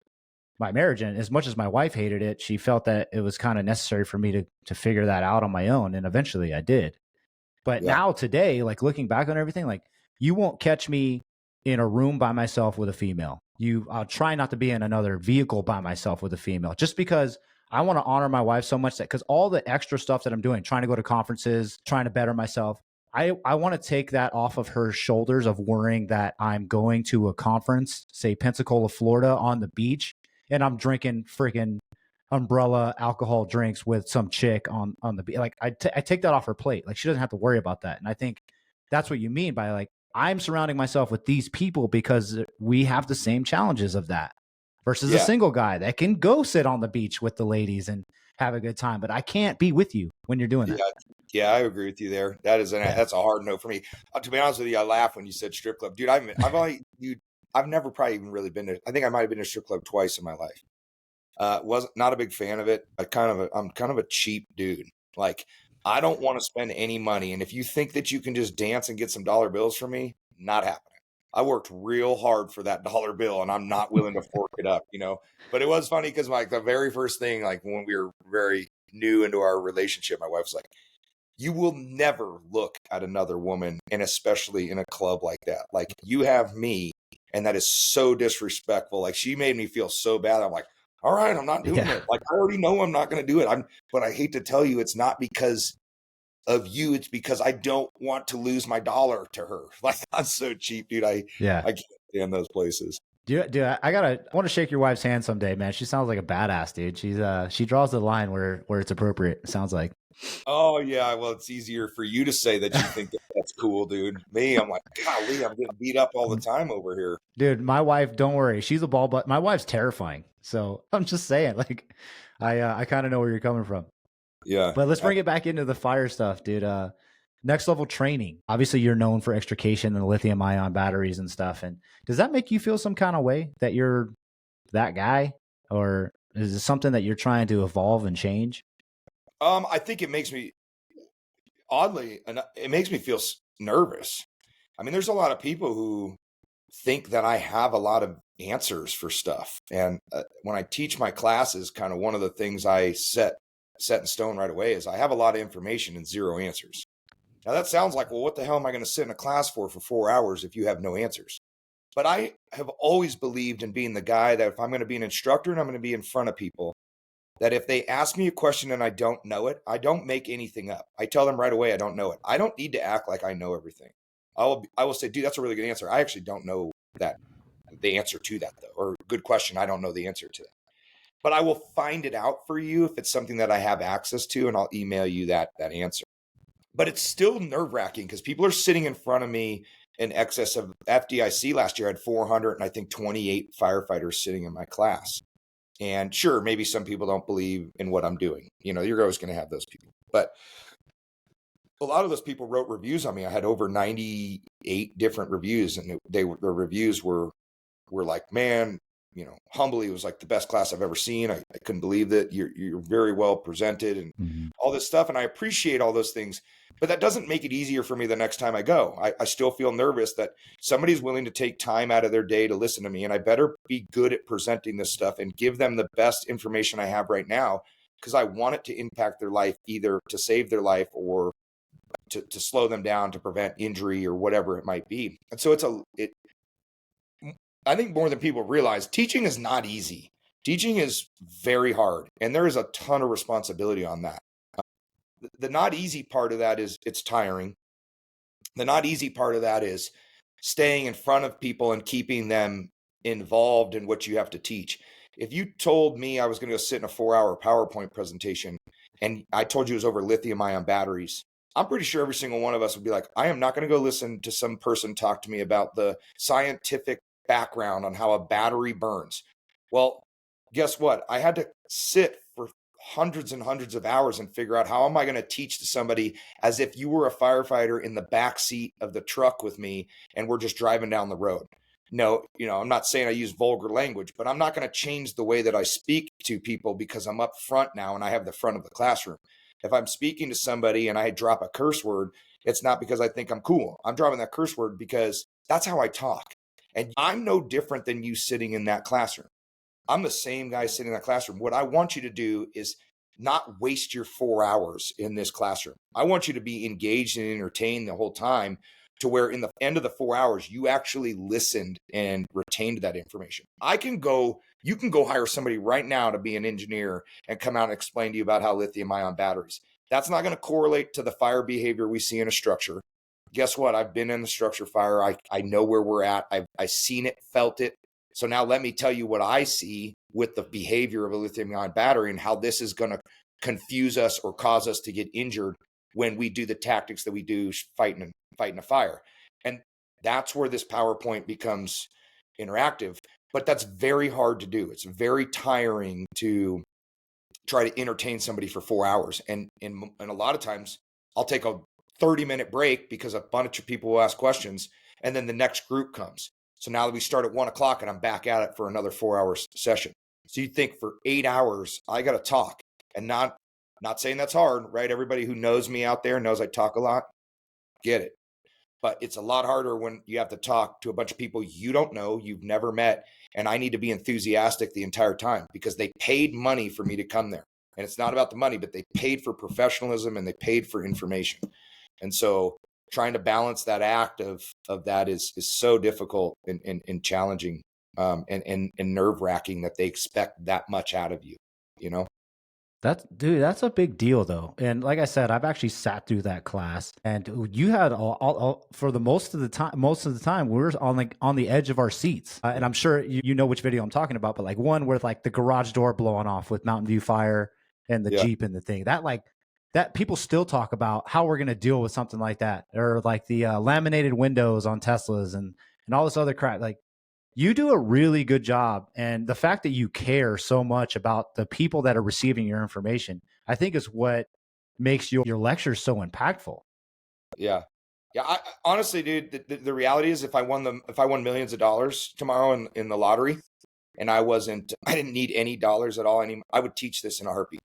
my marriage. And as much as my wife hated it, she felt that it was kind of necessary for me to figure that out on my own. And eventually I did. But now today, like looking back on everything, like you won't catch me in a room by myself with a female. I'll try not to be in another vehicle by myself with a female just because I want to honor my wife so much that because all the extra stuff that I'm doing, trying to go to conferences, trying to better myself, I want to take that off of her shoulders of worrying that I'm going to a conference, say Pensacola, Florida on the beach, and I'm drinking freaking umbrella alcohol drinks with some chick on the beach. Like I take that off her plate. Like she doesn't have to worry about that. And I think that's what you mean by like, I'm surrounding myself with these people because we have the same challenges of that versus a single guy that can go sit on the beach with the ladies and have a good time. But I can't be with you when you're doing that. Yeah, I agree with you there. That's a hard no for me. To be honest with you, I laughed when you said strip club, dude. I've never probably even really been to. I think I might have been to a strip club twice in my life. Wasn't not a big fan of it. I'm kind of a cheap dude. Like I don't want to spend any money. And if you think that you can just dance and get some dollar bills from me, not happening. I worked real hard for that dollar bill and I'm not willing to fork it up, But it was funny because like the very first thing, like when we were very new into our relationship, my wife was like, you will never look at another woman, and especially in a club like that. Like you have me, and that is so disrespectful. Like she made me feel so bad. I'm like, all right, I'm not doing it. Like I already know I'm not going to do it. But I hate to tell you, it's not because of you. It's because I don't want to lose my dollar to her. Like I'm so cheap, dude. I can't stand those places. Dude, I want to shake your wife's hand someday, man. She sounds like a badass, dude. She draws the line where it's appropriate. It sounds like. Oh yeah, well, it's easier for you to say that you think that's cool, dude. Me, I'm like, golly, I'm getting beat up all the time over here. Dude, my wife, don't worry, she's a ball, but my wife's terrifying. So I'm just saying, like, I kind of know where you're coming from. Yeah, but let's bring it back into the fire stuff, dude. Next level training. Obviously, you're known for extrication and lithium-ion batteries and stuff. And does that make you feel some kind of way that you're that guy, or is it something that you're trying to evolve and change? I think it makes me feel nervous. I mean, there's a lot of people who think that I have a lot of answers for stuff. And when I teach my classes, kind of one of the things I set in stone right away is I have a lot of information and zero answers. Now that sounds like, well, what the hell am I going to sit in a class for 4 hours if you have no answers? But I have always believed in being the guy that if I'm going to be an instructor and I'm going to be in front of people, that if they ask me a question and I don't know it, I don't make anything up. I tell them right away I don't know it. I don't need to act like I know everything. I will say, dude, that's a really good answer. I actually don't know the answer to that, though. Or good question. I don't know the answer to that. But I will find it out for you if it's something that I have access to, and I'll email you that answer. But it's still nerve-wracking because people are sitting in front of me in excess of FDIC last year. I had 400 and I think 28 firefighters sitting in my class. And sure, maybe some people don't believe in what I'm doing. You're always going to have those people. But a lot of those people wrote reviews on me. I had over 98 different reviews, and the reviews were like, man, humbly, it was like the best class I've ever seen. I couldn't believe that you're very well presented and all this stuff. And I appreciate all those things, but that doesn't make it easier for me the next time I go. I still feel nervous that somebody's willing to take time out of their day to listen to me. And I better be good at presenting this stuff and give them the best information I have right now, because I want it to impact their life, either to save their life or to slow them down, to prevent injury or whatever it might be. And so I think more than people realize, teaching is not easy. Teaching is very hard, and there is a ton of responsibility on that. The not easy part of that is it's tiring. The not easy part of that is staying in front of people and keeping them involved in what you have to teach. If you told me I was going to go sit in a 4-hour PowerPoint presentation and I told you it was over lithium-ion batteries, I'm pretty sure every single one of us would be like, I am not going to go listen to some person talk to me about the scientific background on how a battery burns. Well, guess what? I had to sit for hundreds and hundreds of hours and figure out how am I going to teach to somebody as if you were a firefighter in the back seat of the truck with me and we're just driving down the road. No, I'm not saying I use vulgar language, but I'm not going to change the way that I speak to people because I'm up front now and I have the front of the classroom. If I'm speaking to somebody and I drop a curse word, it's not because I think I'm cool. I'm dropping that curse word because that's how I talk. And I'm no different than you sitting in that classroom. I'm the same guy sitting in that classroom. What I want you to do is not waste your 4 hours in this classroom. I want you to be engaged and entertained the whole time to where in the end of the 4 hours, you actually listened and retained that information. You can go hire somebody right now to be an engineer and come out and explain to you about how lithium-ion batteries. That's not going to correlate to the fire behavior we see in a structure. Guess what? I've been in the structure fire. I know where we're at. I've seen it, felt it. So now let me tell you what I see with the behavior of a lithium-ion battery and how this is going to confuse us or cause us to get injured when we do the tactics that we do fighting a fire. And that's where this PowerPoint becomes interactive. But that's very hard to do. It's very tiring to try to entertain somebody for 4 hours. And a lot of times I'll take a 30-minute break because a bunch of people will ask questions and then the next group comes. So now that we start at 1 o'clock and I'm back at it for another 4-hour session. So you think for 8 hours, I got to talk and not saying that's hard, right? Everybody who knows me out there knows I talk a lot. Get it. But it's a lot harder when you have to talk to a bunch of people you don't know, you've never met. And I need to be enthusiastic the entire time because they paid money for me to come there. And it's not about the money, but they paid for professionalism and they paid for information. And so trying to balance that act of that is so difficult and challenging and nerve wracking that they expect that much out of you, That's a big deal though. And like I said, I've actually sat through that class and you had all for the most of the time, we were on the edge of our seats. And I'm sure you know which video I'm talking about, but like one with like the garage door blowing off with Mountain View Fire and the Jeep and the thing that people still talk about how we're going to deal with something like that, or like the laminated windows on Teslas and all this other crap. Like, you do a really good job. And the fact that you care so much about the people that are receiving your information, I think is what makes your lectures so impactful. Yeah. Yeah. Honestly, dude, the reality is if I won millions of dollars tomorrow in the lottery and I didn't need any dollars at all anymore, I would teach this in a heartbeat.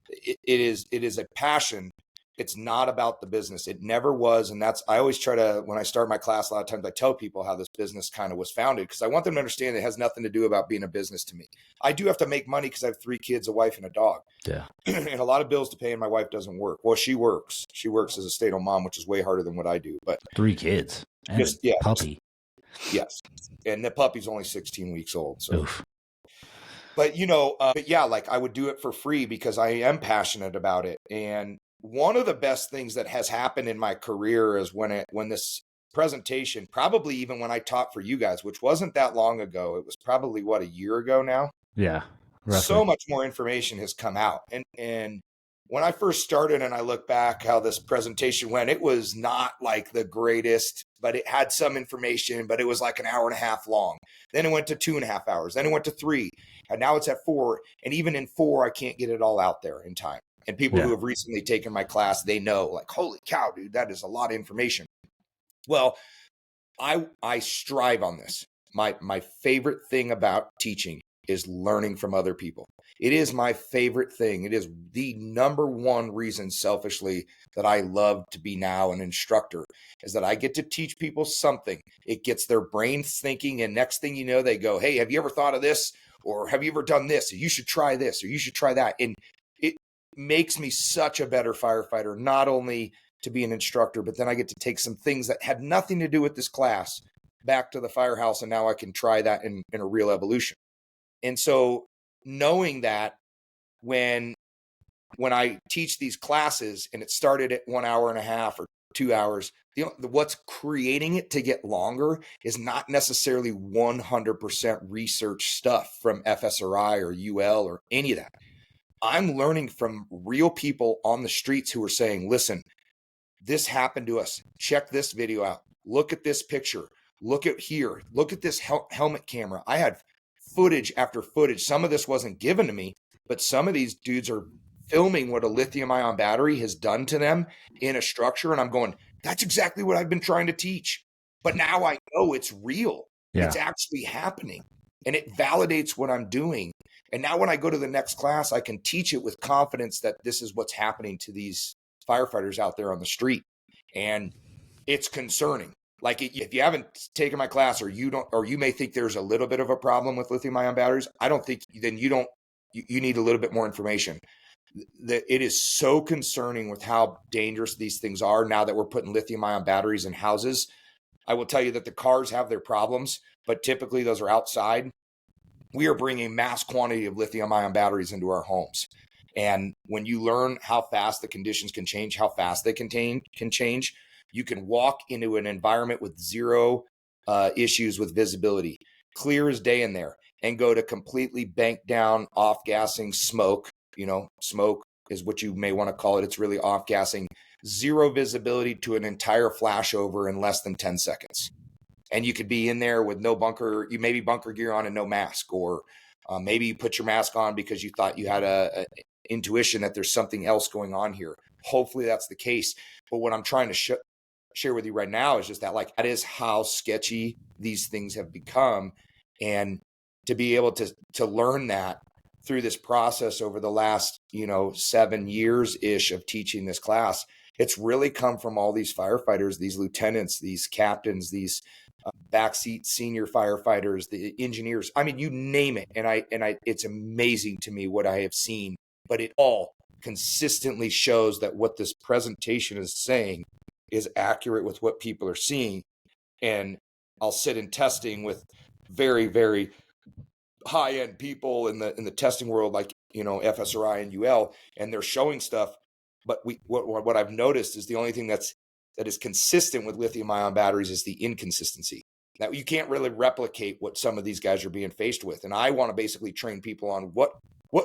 It is a passion. It's not about the business. It never was. And I always try to, when I start my class, a lot of times I tell people how this business kind of was founded because I want them to understand it has nothing to do about being a business to me. I do have to make money because I have 3 kids, a wife and a dog. Yeah. And a lot of bills to pay and my wife doesn't work. Well, she works. She works as a stay-at-home mom, which is way harder than what I do. But 3 kids and a puppy. Yes. And the puppy's only 16 weeks old. So. Oof. But, but yeah, like I would do it for free because I am passionate about it. And one of the best things that has happened in my career is when this presentation, probably even when I taught for you guys, which wasn't that long ago, it was probably a year ago now. Yeah. Roughly. So much more information has come out. And when I first started and I look back how this presentation went, it was not like the greatest, but it had some information, but it was like an hour and a half long. Then it went to 2.5 hours. Then it went to 3. And now it's at 4. And even in 4, I can't get it all out there in time. And people who have recently taken my class, they know like, holy cow, dude, that is a lot of information. Well, I strive on this. My favorite thing about teaching is learning from other people. It is my favorite thing. It is the number one reason selfishly that I love to be now an instructor is that I get to teach people something. It gets their brains thinking. And next thing you know, they go, hey, have you ever thought of this? Or have you ever done this? Or you should try this, or you should try that. And it makes me such a better firefighter, not only to be an instructor, but then I get to take some things that had nothing to do with this class back to the firehouse. And now I can try that in a real evolution. And so knowing that when I teach these classes and it started at 1 hour and a half or 2 hours. What's creating it to get longer is not necessarily 100% research stuff from FSRI or UL or any of that. I'm learning from real people on the streets who are saying, listen, this happened to us. Check this video out. Look at this picture. Look at here. Look at this helmet camera. I had footage after footage. Some of this wasn't given to me, but some of these dudes are filming what a lithium-ion battery has done to them in a structure. And I'm going, that's exactly what I've been trying to teach. But now I know it's real. Yeah. It's actually happening. And it validates what I'm doing. And now when I go to the next class, I can teach it with confidence that this is what's happening to these firefighters out there on the street. And it's concerning. Like, if you haven't taken my class, or you may think there's a little bit of a problem with lithium-ion batteries, I don't think, then you need a little bit more information. It is so concerning with how dangerous these things are now that we're putting lithium-ion batteries in houses. I will tell you that the cars have their problems, but typically those are outside. We are bringing mass quantity of lithium-ion batteries into our homes. And when you learn how fast the conditions can change, how fast they can change, you can walk into an environment with zero issues with visibility, clear as day in there, and go to completely banked down, off-gassing smoke. Smoke is what you may want to call it. It's really off-gassing, zero visibility to an entire flashover in less than 10 seconds. And you could be in there with no bunker, you maybe bunker gear on and no mask, or maybe you put your mask on because you thought you had a intuition that there's something else going on here. Hopefully that's the case. But what I'm trying to share with you right now is just that is how sketchy these things have become. And to be able to learn that through this process over the last 7 years ish of teaching this class, it's really come from all these firefighters, these lieutenants, these captains, these backseat senior firefighters, the engineers. I mean, you name it. And it's amazing to me what I have seen, but it all consistently shows that what this presentation is saying is accurate with what people are seeing. And I'll sit in testing with very, very high-end people in the testing world, like FSRI and UL, and they're showing stuff. But what I've noticed is the only thing that is consistent with lithium-ion batteries is the inconsistency. Now, you can't really replicate what some of these guys are being faced with. And I want to basically train people on what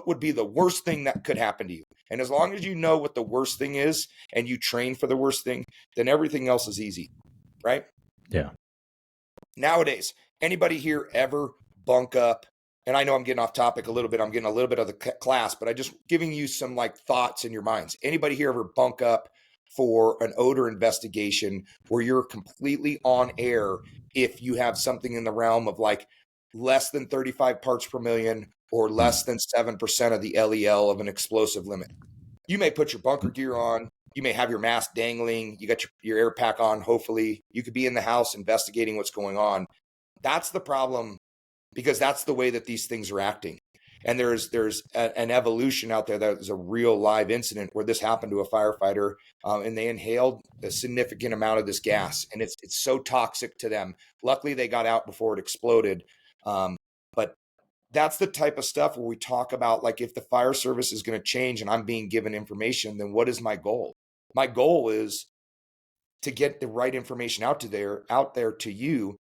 would be the worst thing that could happen to you. And as long as you know what the worst thing is and you train for the worst thing, then everything else is easy, right? Yeah. Nowadays, anybody here ever bunk up? And I know I'm getting off topic a little bit. I'm getting a little bit of the class, but I'm just giving you some thoughts in your minds. Anybody here ever bunk up for an odor investigation where you're completely on air if you have something in the realm of less than 35 parts per million or less than 7% of the LEL of an explosive limit? You may put your bunker gear on. You may have your mask dangling. You got your air pack on, hopefully. You could be in the house investigating what's going on. That's the problem, because that's the way that these things are acting. And there's an evolution out there that is a real live incident where this happened to a firefighter, and they inhaled a significant amount of this gas, and it's so toxic to them. Luckily, they got out before it exploded. But that's the type of stuff where we talk about, if the fire service is going to change and I'm being given information, then what is my goal? My goal is to get the right information out there to you,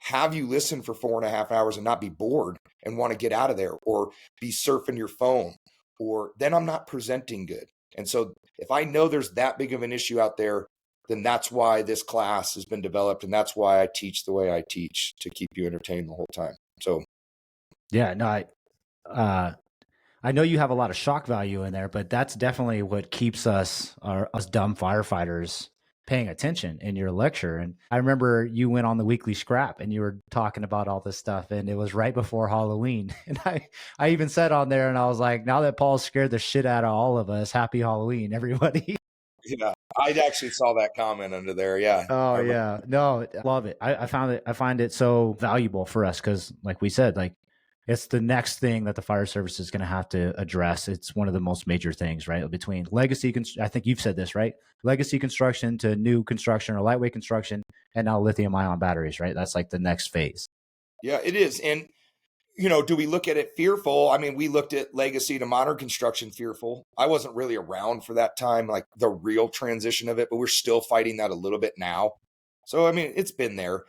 have you listen for 4.5 hours and not be bored and want to get out of there, or be surfing your phone, or then I'm not presenting good. And so if I know there's that big of an issue out there, then that's why this class has been developed. And that's why I teach the way I teach, to keep you entertained the whole time. So, yeah, no, I know you have a lot of shock value in there, but that's definitely what keeps us dumb firefighters paying attention in your lecture. And I remember you went on the weekly scrap and you were talking about all this stuff, and it was right before Halloween. And I even said on there, and I was like, now that Paul scared the shit out of all of us, happy Halloween, everybody. Yeah, I actually saw that comment under there. Yeah. Oh yeah. No, I love it. I find it so valuable for us, because like we said, it's the next thing that the fire service is going to have to address. It's one of the most major things, right? Between legacy, I think you've said this, right? Legacy construction to new construction or lightweight construction, and now lithium-ion batteries, right? That's the next phase. Yeah, it is. And Do we look at it fearful? I mean, we looked at legacy to modern construction fearful. I wasn't really around for that time, like the real transition of it, but we're still fighting that a little bit now. So, I mean, it's been there.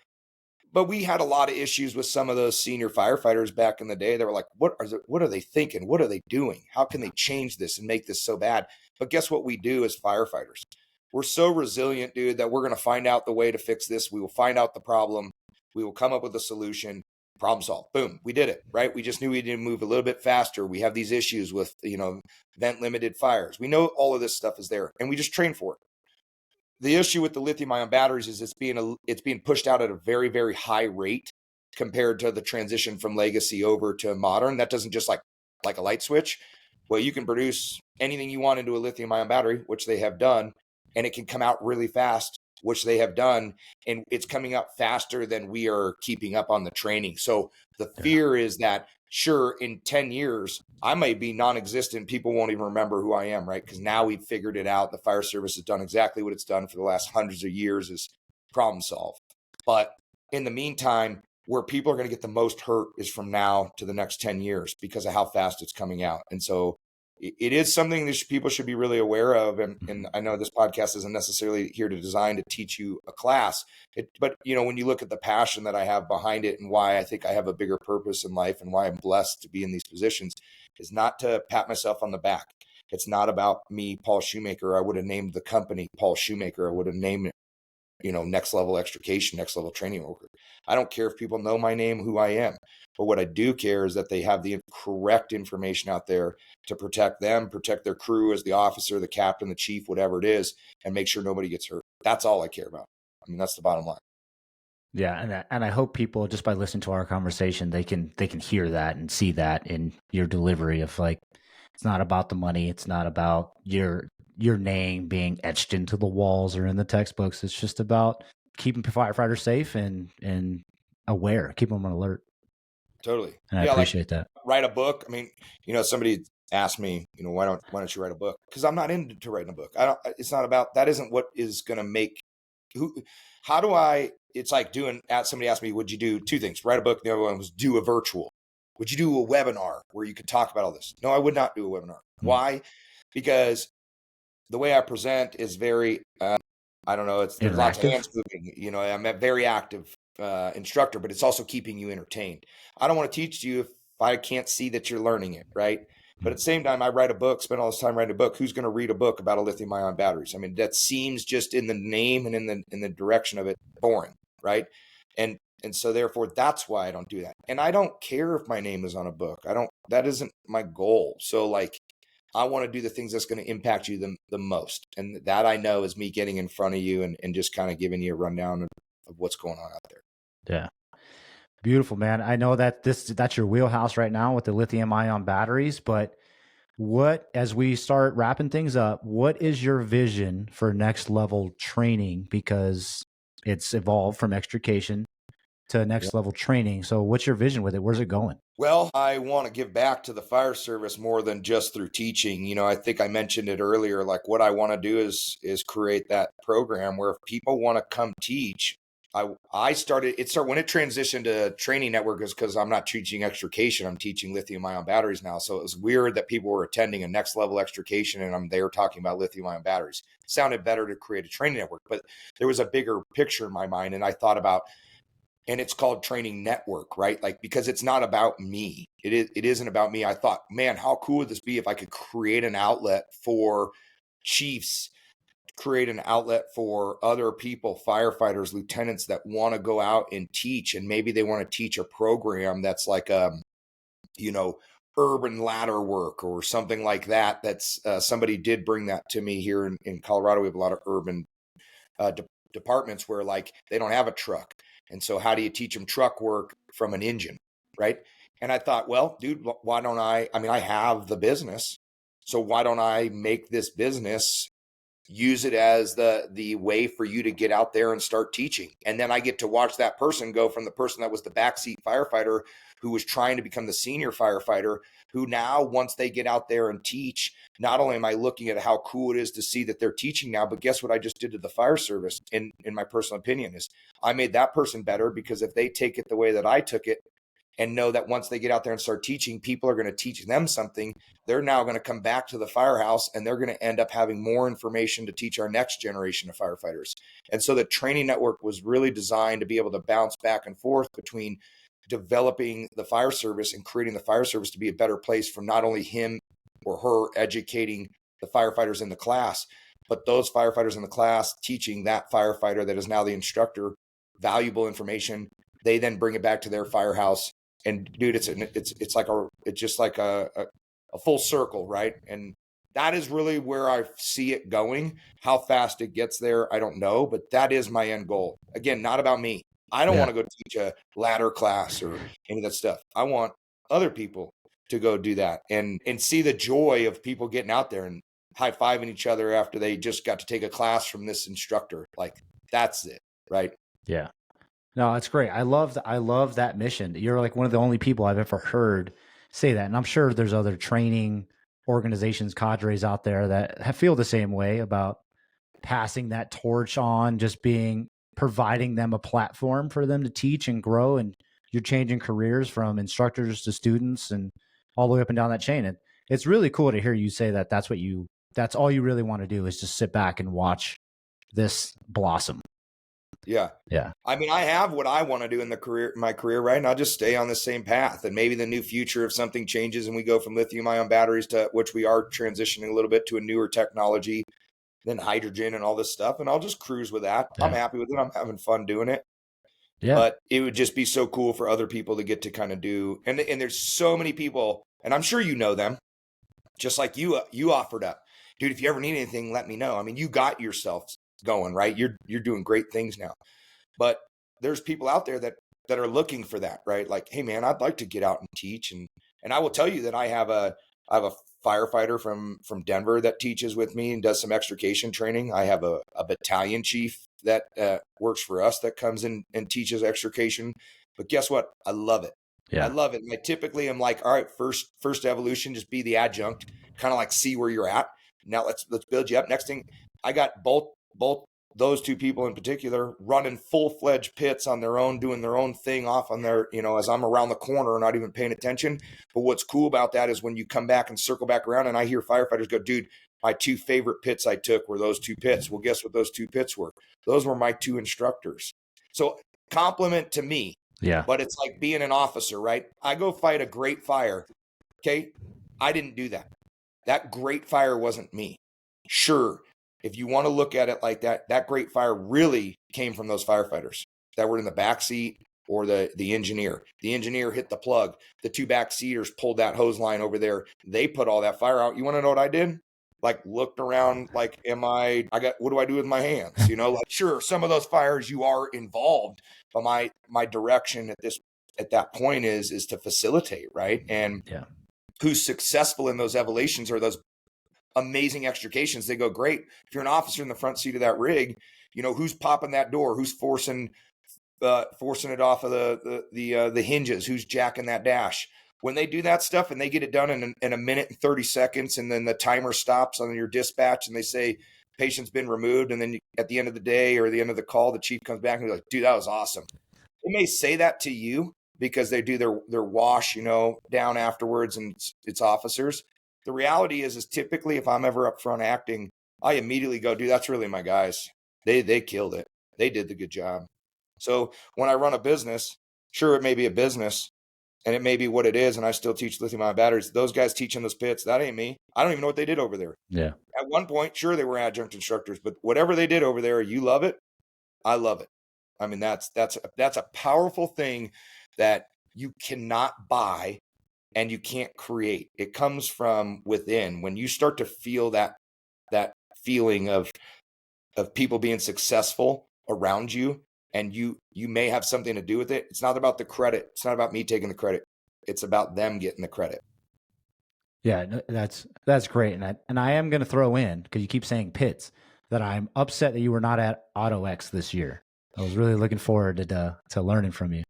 But we had a lot of issues with some of those senior firefighters back in the day. They were like, what are they thinking? What are they doing? How can they change this and make this so bad? But guess what we do as firefighters? We're so resilient, dude, that we're going to find out the way to fix this. We will find out the problem. We will come up with a solution. Problem solved. Boom. We did it, right? We just knew we needed to move a little bit faster. We have these issues with, vent limited fires. We know all of this stuff is there and we just train for it. The issue with the lithium-ion batteries is it's being pushed out at a very, very high rate compared to the transition from legacy over to modern. That doesn't just like a light switch. Well, you can produce anything you want into a lithium-ion battery, which they have done, and it can come out really fast, which they have done, and it's coming out faster than we are keeping up on the training. So the fear is that, sure, in 10 years, I might be non-existent. People won't even remember who I am, right? Because now we've figured it out. The fire service has done exactly what it's done for the last hundreds of years, is problem solve. But in the meantime, where people are going to get the most hurt is from now to the next 10 years because of how fast it's coming out. And so it is something that people should be really aware of. And I know this podcast isn't necessarily here to design to teach you a class, but when you look at the passion that I have behind it and why I think I have a bigger purpose in life and why I'm blessed to be in these positions is not to pat myself on the back. It's not about me, Paul Shoemaker. I would have named the company Paul Shoemaker. I would have named it, next level extrication, next level training worker. I don't care if people know my name, who I am. But what I do care is that they have the correct information out there to protect them, protect their crew as the officer, the captain, the chief, whatever it is, and make sure nobody gets hurt. That's all I care about. I mean, that's the bottom line. Yeah, and I hope people, just by listening to our conversation, they can hear that and see that in your delivery of, like, it's not about the money, it's not about your name being etched into the walls or in the textbooks. It's just about keeping firefighters safe and aware, keep them on alert. Totally. And I appreciate that. Write a book. I mean, somebody asked me, why don't you write a book? Because I'm not into writing a book. It's not about that. Isn't what is going to make how do I? It's like somebody asked me, would you do two things? Write a book. The other one was do a virtual. Would you do a webinar where you could talk about all this? No, I would not do a webinar. Why? Because the way I present is very, I don't know. There's lots of hands moving. I'm a very active instructor, but it's also keeping you entertained. I don't want to teach you if I can't see that you're learning it, right? But at the same time, I write a book, spend all this time writing a book. Who's going to read a book about a lithium-ion batteries? I mean, that seems just in the name and in the direction of it boring, right? And so therefore, that's why I don't do that. And I don't care if my name is on a book. That isn't my goal. So like, I want to do the things that's going to impact you the most. And that I know is me getting in front of you and just kind of giving you a rundown of what's going on out there. Yeah. Beautiful, man. I know that that's your wheelhouse right now with the lithium-ion batteries, but as we start wrapping things up, what is your vision for next level training? Because it's evolved from extrication to next level training. So what's your vision with it? Where's it going? Well, I want to give back to the fire service more than just through teaching. I think I mentioned it earlier, like what I want to do is create that program where if people want to come teach, I started when it transitioned to training network is because I'm not teaching extrication. I'm teaching lithium-ion batteries now. So it was weird that people were attending a next level extrication and I'm there talking about lithium-ion batteries. It sounded better to create a training network, but there was a bigger picture in my mind. And I thought about, and it's called training network, right? Like, because it's not about me. It isn't about me. I thought, man, how cool would this be if I could create an outlet for chiefs, create an outlet for other people, firefighters, lieutenants that want to go out and teach. And maybe they want to teach a program that's like, urban ladder work or something like that. That's somebody did bring that to me here in Colorado. We have a lot of urban departments where like they don't have a truck. And so how do you teach them truck work from an engine, right? And I thought, well, dude, why don't I have the business. So why don't I make this business, use it as the way for you to get out there and start teaching. And then I get to watch that person go from the person that was the backseat firefighter who was trying to become the senior firefighter, who now, once they get out there and teach, not only am I looking at how cool it is to see that they're teaching now, but guess what I just did to the fire service, in my personal opinion, is I made that person better, because if they take it the way that I took it, and know that once they get out there and start teaching, people are going to teach them something. They're now going to come back to the firehouse, and they're going to end up having more information to teach our next generation of firefighters. And so the training network was really designed to be able to bounce back and forth between developing the fire service and creating the fire service to be a better place from not only him or her educating the firefighters in the class, but those firefighters in the class teaching that firefighter that is now the instructor valuable information. They then bring it back to their firehouse. And dude, it's just like a full circle, right? And that is really where I see it going. How fast it gets there, I don't know, but that is my end goal. Again, not about me. I don't want to go teach a ladder class or any of that stuff. I want other people to go do that and see the joy of people getting out there and high-fiving each other after they just got to take a class from this instructor. Like, that's it, right? Yeah. No, that's great. I love that mission. You're like one of the only people I've ever heard say that. And I'm sure there's other training organizations, cadres out there that feel the same way about passing that torch on, just providing them a platform for them to teach and grow. And you're changing careers from instructors to students and all the way up and down that chain. And it's really cool to hear you say that that's all you really want to do is just sit back and watch this blossom. Yeah. Yeah. I mean, I have what I want to do in my career, right? And I'll just stay on the same path. And maybe the new future, if something changes and we go from lithium-ion batteries to, which we are transitioning a little bit to a newer technology, then hydrogen and all this stuff. And I'll just cruise with that. Yeah. I'm happy with it. I'm having fun doing it. Yeah. But it would just be so cool for other people to get to kind of do. And there's so many people, and I'm sure you know them, just like you offered up. Dude, if you ever need anything, let me know. I mean, you got yourself going, right? You're doing great things now. But there's people out there that are looking for that, right? Like, hey man, I'd like to get out and teach. And I will tell you that I have a firefighter from Denver that teaches with me and does some extrication training. I have a battalion chief that works for us that comes in and teaches extrication. But guess what? I love it. Yeah. I love it. And I typically am like, all right, first evolution, just be the adjunct, kind of like see where you're at. Now let's build you up. Next thing, I got both those two people in particular running full-fledged pits on their own, doing their own thing off on their, as I'm around the corner, not even paying attention. But what's cool about that is when you come back and circle back around and I hear firefighters go, dude, my two favorite pits I took were those two pits. Well, guess what those two pits were? Those were my two instructors. So compliment to me. Yeah. But it's like being an officer, right? I go fight a great fire. Okay. I didn't do that. That great fire wasn't me. Sure. If you want to look at it like that, that great fire really came from those firefighters that were in the backseat or the engineer. The engineer hit the plug. The two backseaters pulled that hose line over there. They put all that fire out. You want to know what I did? Like looked around like, what do I do with my hands? Like sure, some of those fires you are involved, but my direction at that point is to facilitate, right? And who's successful in those evolutions or those amazing extrications, they go great. If you're an officer in the front seat of that rig, who's popping that door, who's forcing it off of the hinges, who's jacking that dash. When they do that stuff and they get it done in a minute and 30 seconds, and then the timer stops on your dispatch and they say patient's been removed, and then at the end of the day or the end of the call, the chief comes back and he's like, dude, that was awesome. They may say that to you because they do their wash, down afterwards, and it's officers. The reality is typically if I'm ever up front acting, I immediately go, dude, that's really my guys. They killed it. They did the good job. So when I run a business, sure, it may be a business and it may be what it is, and I still teach lithium-ion batteries. Those guys teaching those pits, that ain't me. I don't even know what they did over there. Yeah. At one point, sure, they were adjunct instructors, but whatever they did over there, you love it. I love it. I mean, that's a powerful thing that you cannot buy and you can't create. It comes from within. When you start to feel that feeling of people being successful around you, and you may have something to do with it. It's not about the credit. It's not about me taking the credit. It's about them getting the credit. Yeah, that's great. And I am going to throw in, because you keep saying pits, that I'm upset that you were not at AutoX this year. I was really looking forward to learning from you.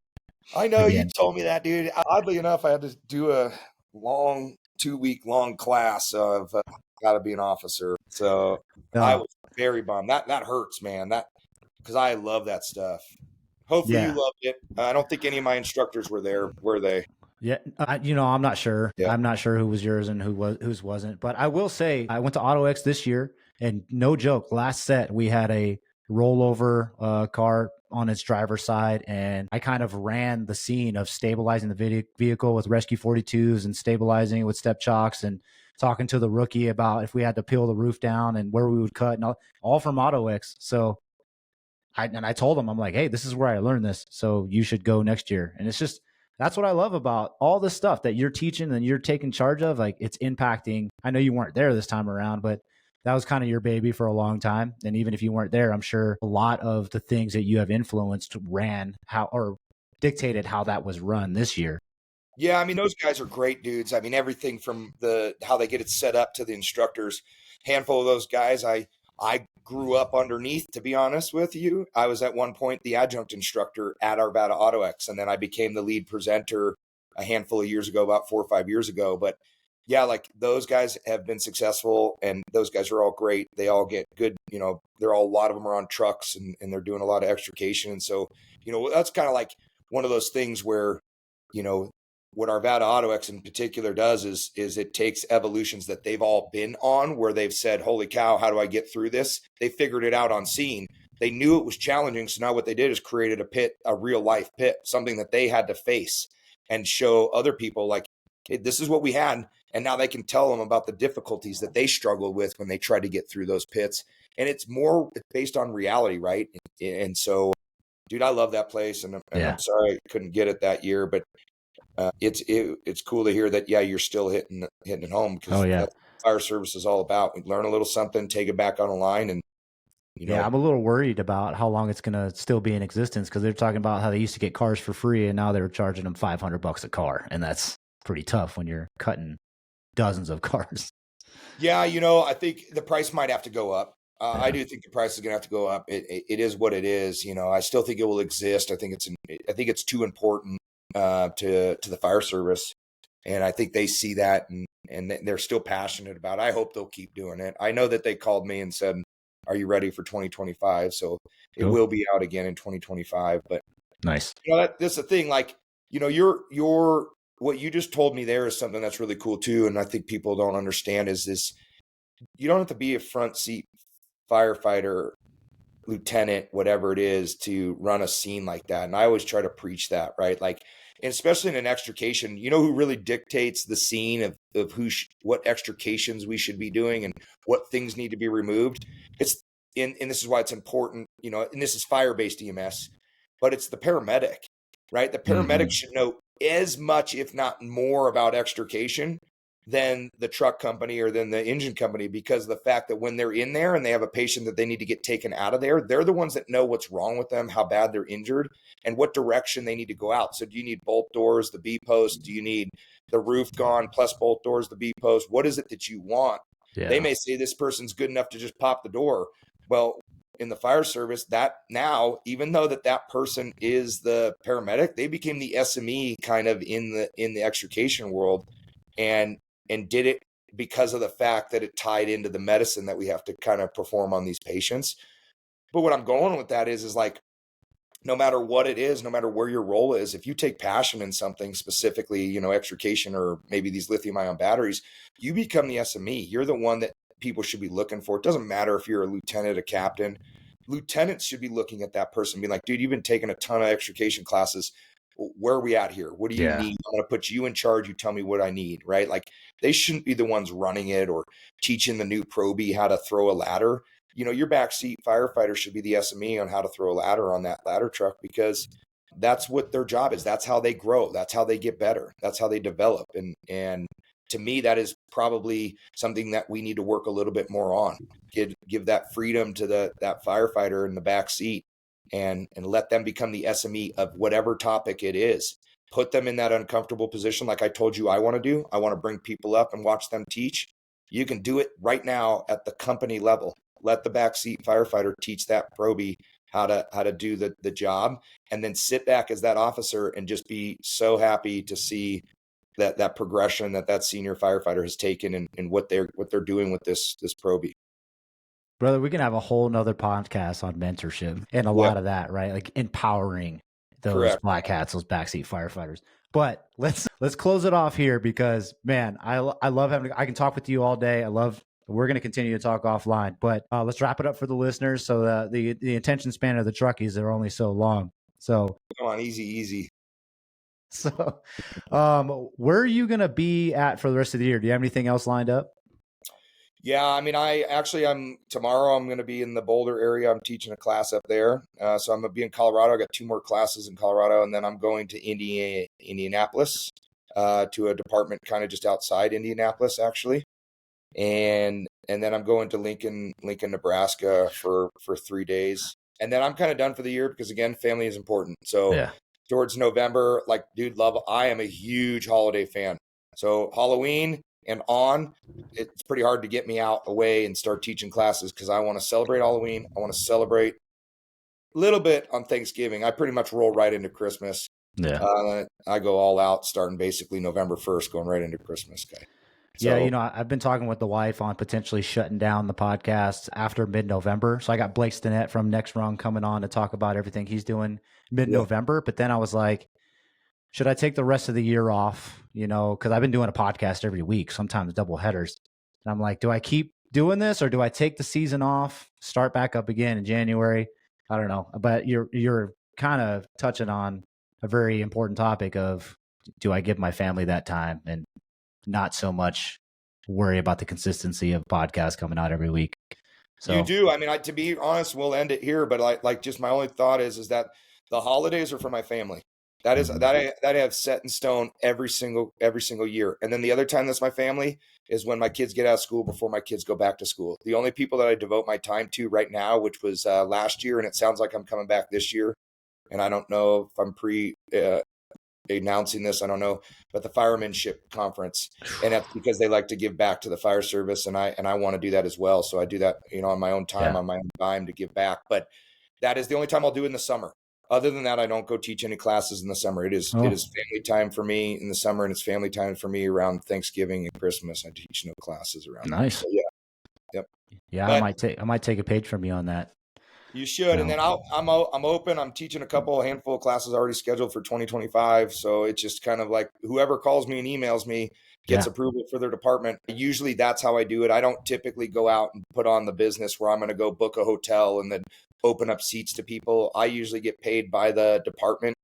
I know again. You told me that, dude. Oddly enough, I had to do a 2-week-long class of how to be an officer. So I was very bummed. That hurts, man. Because I love that stuff. Hopefully you Yeah. loved it. I don't think any of my instructors were there, were they? Yeah, I'm not sure. Yeah. I'm not sure who was yours and whose wasn't. But I will say, I went to AutoX this year, and no joke, last set we had a rollover car on its driver's side, and I kind of ran the scene of stabilizing the vehicle with Rescue 42s and stabilizing it with step chocks and talking to the rookie about if we had to peel the roof down and where we would cut, and all from AutoX. So I told him, I'm like, hey, this is where I learned this, so you should go next year. And it's just, that's what I love about all the stuff that you're teaching and you're taking charge of. Like, it's impacting. I know you weren't there this time around, but that was kind of your baby for a long time. And even if you weren't there, I'm sure a lot of the things that you have influenced ran how, or dictated how that was run this year. Yeah, I mean, those guys are great dudes. I mean, everything from the how they get it set up to the instructors. Handful of those guys I grew up underneath, to be honest with you. I was at one point the adjunct instructor at Arvada AutoX, and then I became the lead presenter a handful of years ago, about 4 or 5 years ago. But yeah, like those guys have been successful, and those guys are all great. They all get good, they're all, a lot of them are on trucks, and they're doing a lot of extrication. And so, that's kind of like one of those things where, you know, what Arvada AutoX in particular does is it takes evolutions that they've all been on, where they've said, holy cow, how do I get through this? They figured it out on scene. They knew it was challenging. So now what they did is created a pit, a real life pit, something that they had to face and show other people like, hey, this is what we had. And now they can tell them about the difficulties that they struggled with when they tried to get through those pits. And it's more based on reality, right? And so, dude, I love that place. And I'm sorry I couldn't get it that year, but it's cool to hear that. Yeah, you're still hitting it home, because that's what fire service is all about. We learn a little something, take it back on the line, and I'm a little worried about how long it's going to still be in existence, because they're talking about how they used to get cars for free and now they're charging them $500 a car, and that's pretty tough when you're cutting dozens of cars. Yeah, I think the price might have to go up. I do think the price is going to have to go up. It is what it is. I still think it will exist. I think it's too important to the fire service, and I think they see that, and they're still passionate about it. I hope they'll keep doing it. I know that they called me and said, are you ready for 2025? So it will be out again in 2025. But nice. That's the thing. Like, your what you just told me there is something that's really cool too, and I think people don't understand is this: you don't have to be a front seat firefighter, lieutenant, whatever it is, to run a scene like that. And I always try to preach that, right? Like, and especially in an extrication, who really dictates the scene of what extrications we should be doing and what things need to be removed. And this is why it's important, and this is fire-based EMS, but it's the paramedic, right? The paramedic should know as much, if not more, about extrication than the truck company or than the engine company, because the fact that when they're in there and they have a patient that they need to get taken out of there, they're the ones that know what's wrong with them, how bad they're injured, and what direction they need to go out. So do you need bolt doors, the B post? Do you need the roof gone plus bolt doors, the B post? What is it that you want? Yeah. They may say this person's good enough to just pop the door. Well, in the fire service, that now, even though that person is the paramedic, they became the SME kind of in the extrication world, and did it because of the fact that it tied into the medicine that we have to kind of perform on these patients. But what I'm going with that is like, no matter what it is, no matter where your role is, if you take passion in something, specifically, extrication or maybe these lithium-ion batteries, you become the SME. You're the one that people should be looking for. It doesn't matter if you're a lieutenant, a captain. Lieutenants should be looking at that person and being like, dude, you've been taking a ton of extrication classes. Where are we at here? What do you need? I'm going to put you in charge. You tell me what I need, right? Like, they shouldn't be the ones running it or teaching the new probie how to throw a ladder. Your backseat firefighter should be the SME on how to throw a ladder on that ladder truck, because that's what their job is. That's how they grow. That's how they get better. That's how they develop. And to me, that is probably something that we need to work a little bit more on. Give that freedom to that firefighter in the back seat, and let them become the SME of whatever topic it is. Put them in that uncomfortable position, like I told you I want to do. I want to bring people up and watch them teach. You can do it right now at the company level. Let the backseat firefighter teach that probie how to do the job, and then sit back as that officer and just be so happy to see that progression that senior firefighter has taken, and what they're doing with this probie. Brother, we can have a whole nother podcast on mentorship and a Yeah, lot of that, right? Like empowering those correct. black hats, those backseat firefighters. But let's close it off here because man, I love having I can talk with you all day. We're going to continue to talk offline, but let's wrap it up for the listeners. So the attention span of the truckies are only so long. So Come on, easy, easy. so where are you going to be at for the rest of the year? Do you have anything else lined up? Yeah, I mean, I'm tomorrow. I'm going to be in the Boulder area. I'm teaching a class up there, so I'm going to be in Colorado. I got 2 more classes in Colorado, and then I'm going to Indianapolis to a department kind of just outside Indianapolis, actually, and then I'm going to Lincoln, Nebraska for 3 days, and then I'm kind of done for the year because again, family is important. So Yeah. towards November, like, dude, I am a huge holiday fan. So Halloween and on, it's pretty hard to get me out away and start teaching classes because I want to celebrate Halloween. I want to celebrate a little bit on Thanksgiving. I pretty much roll right into Christmas. Yeah. I go all out starting basically November 1st, going right into Christmas, guy. Yeah, So I've been talking with the wife on potentially shutting down the podcast after mid-November. So I got Blake Stinnett from Next Rung coming on to talk about everything he's doing yeah, mid-November. But then I was like, should I take the rest of the year off? Because I've been doing a podcast every week, sometimes double headers. And I'm like, do I keep doing this or do I take the season off, start back up again in January? I don't know. But you're kind of touching on a very important topic of, do I give my family that time and not so much worry about the consistency of podcasts coming out every week. you So do. I mean, to be honest, we'll end it here. But like just my only thought is that the holidays are for my family. That is mhm. that I have set in stone every single year. And then the other time that's my family is when my kids get out of school before my kids go back to school. The only people that I devote my time to right now, which was last year, and it sounds like I'm coming back this year. And I don't know if I'm announcing this. I don't know, but the firemanship conference, and that's because they like to give back to the fire service, and I want to do that as well. So I do that, on my own time, Yeah. on my own dime to give back. But that is the only time I'll do it in the summer. Other than that, I don't go teach any classes in the summer. It is Oh, family time for me in the summer, and it's family time for me around Thanksgiving and Christmas. I teach no classes around there. nice. So yeah, yep. Yeah, But I might take a page from you on that. you should, and then I'm open. I'm teaching a handful of classes already scheduled for 2025. So it's just kind of like whoever calls me and emails me gets Yeah. approval for their department. Usually that's how I do it. I don't typically go out and put on the business where I'm going to go book a hotel and then open up seats to people. I usually get paid by the department,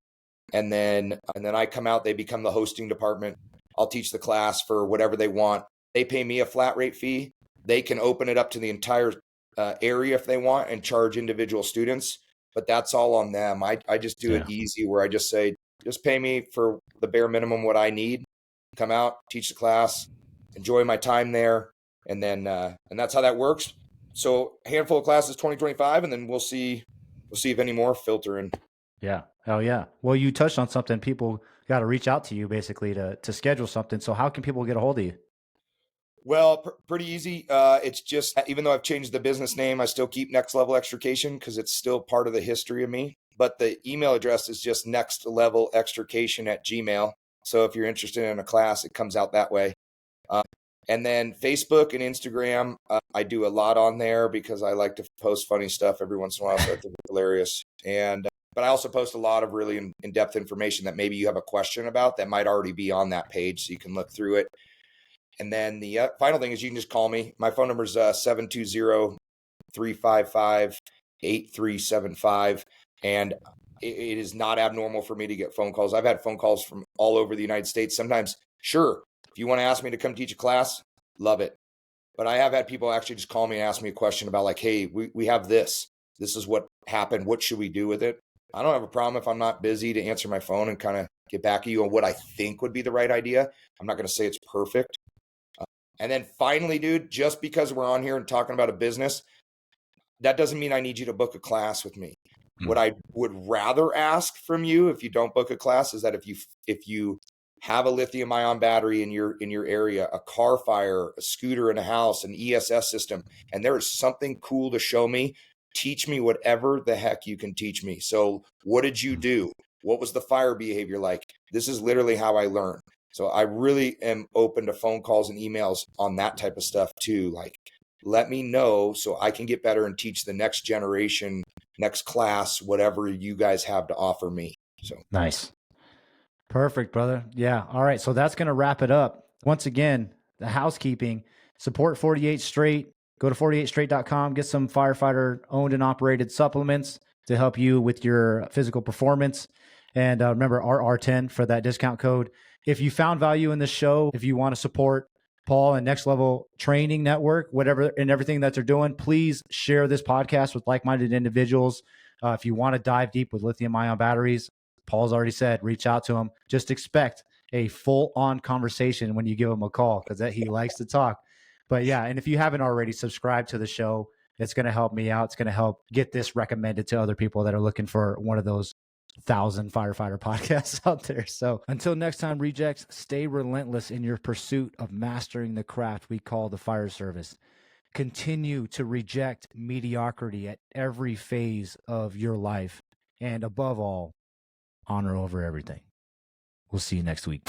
and then I come out. They become the hosting department. I'll teach the class for whatever they want. They pay me a flat rate fee. They can open it up to the entire area if they want and charge individual students, but that's all on them. I just do it Yeah. easy where I just say, just pay me for the bare minimum what I need, come out, teach the class, enjoy my time there, and that's how that works. So a handful of classes 2025, and then we'll see if any more filter in. Yeah. Oh yeah. Well, you touched on something. People got to reach out to you basically to schedule something. So how can people get a hold of you? Well, pretty easy. It's just, even though I've changed the business name, I still keep Next Level Extrication because it's still part of the history of me. But the email address is just nextlevelextrication@gmail. So if you're interested in a class, it comes out that way. Uh, and then Facebook and Instagram, I do a lot on there because I like to post funny stuff every once in a while. So I think it's hilarious. But I also post a lot of really in-depth information that maybe you have a question about that might already be on that page, so you can look through it. And then the final thing is you can just call me. My phone number is 720-355-8375. And it is not abnormal for me to get phone calls. I've had phone calls from all over the United States. Sometimes, sure, if you want to ask me to come teach a class, love it. But I have had people actually just call me and ask me a question about like, hey, we have this. This is what happened. What should we do with it? I don't have a problem if I'm not busy to answer my phone and kind of get back at you on what I think would be the right idea. I'm not going to say it's perfect. And then finally, dude, just because we're on here and talking about a business, that doesn't mean I need you to book a class with me. Mm. What I would rather ask from you if you don't book a class is that if you have a lithium-ion battery in your area, a car fire, a scooter in a house, an ESS system, and there is something cool to show me, teach me whatever the heck you can teach me. So what did you do? What was the fire behavior like? This is literally how I learn. So I really am open to phone calls and emails on that type of stuff too. Like, let me know so I can get better and teach the next generation, next class, whatever you guys have to offer me. So nice. Perfect, brother. Yeah. All right. So that's going to wrap it up. Once again, the housekeeping, support 48 Straight. Go to 48straight.com, get some firefighter owned and operated supplements to help you with your physical performance. And remember RR10 for that discount code. If you found value in this show, if you want to support Paul and Next Level Training Network, whatever and everything that they're doing, please share this podcast with like-minded individuals. If you want to dive deep with lithium-ion batteries, Paul's already said, reach out to him. Just expect a full-on conversation when you give him a call because he likes to talk. But yeah, and if you haven't already, subscribed to the show. It's going to help me out. It's going to help get this recommended to other people that are looking for one of those 1,000 firefighter podcasts out there. So until next time, Rejects, stay relentless in your pursuit of mastering the craft we call the fire service. Continue to reject mediocrity at every phase of your life. And above all, honor over everything. We'll see you next week.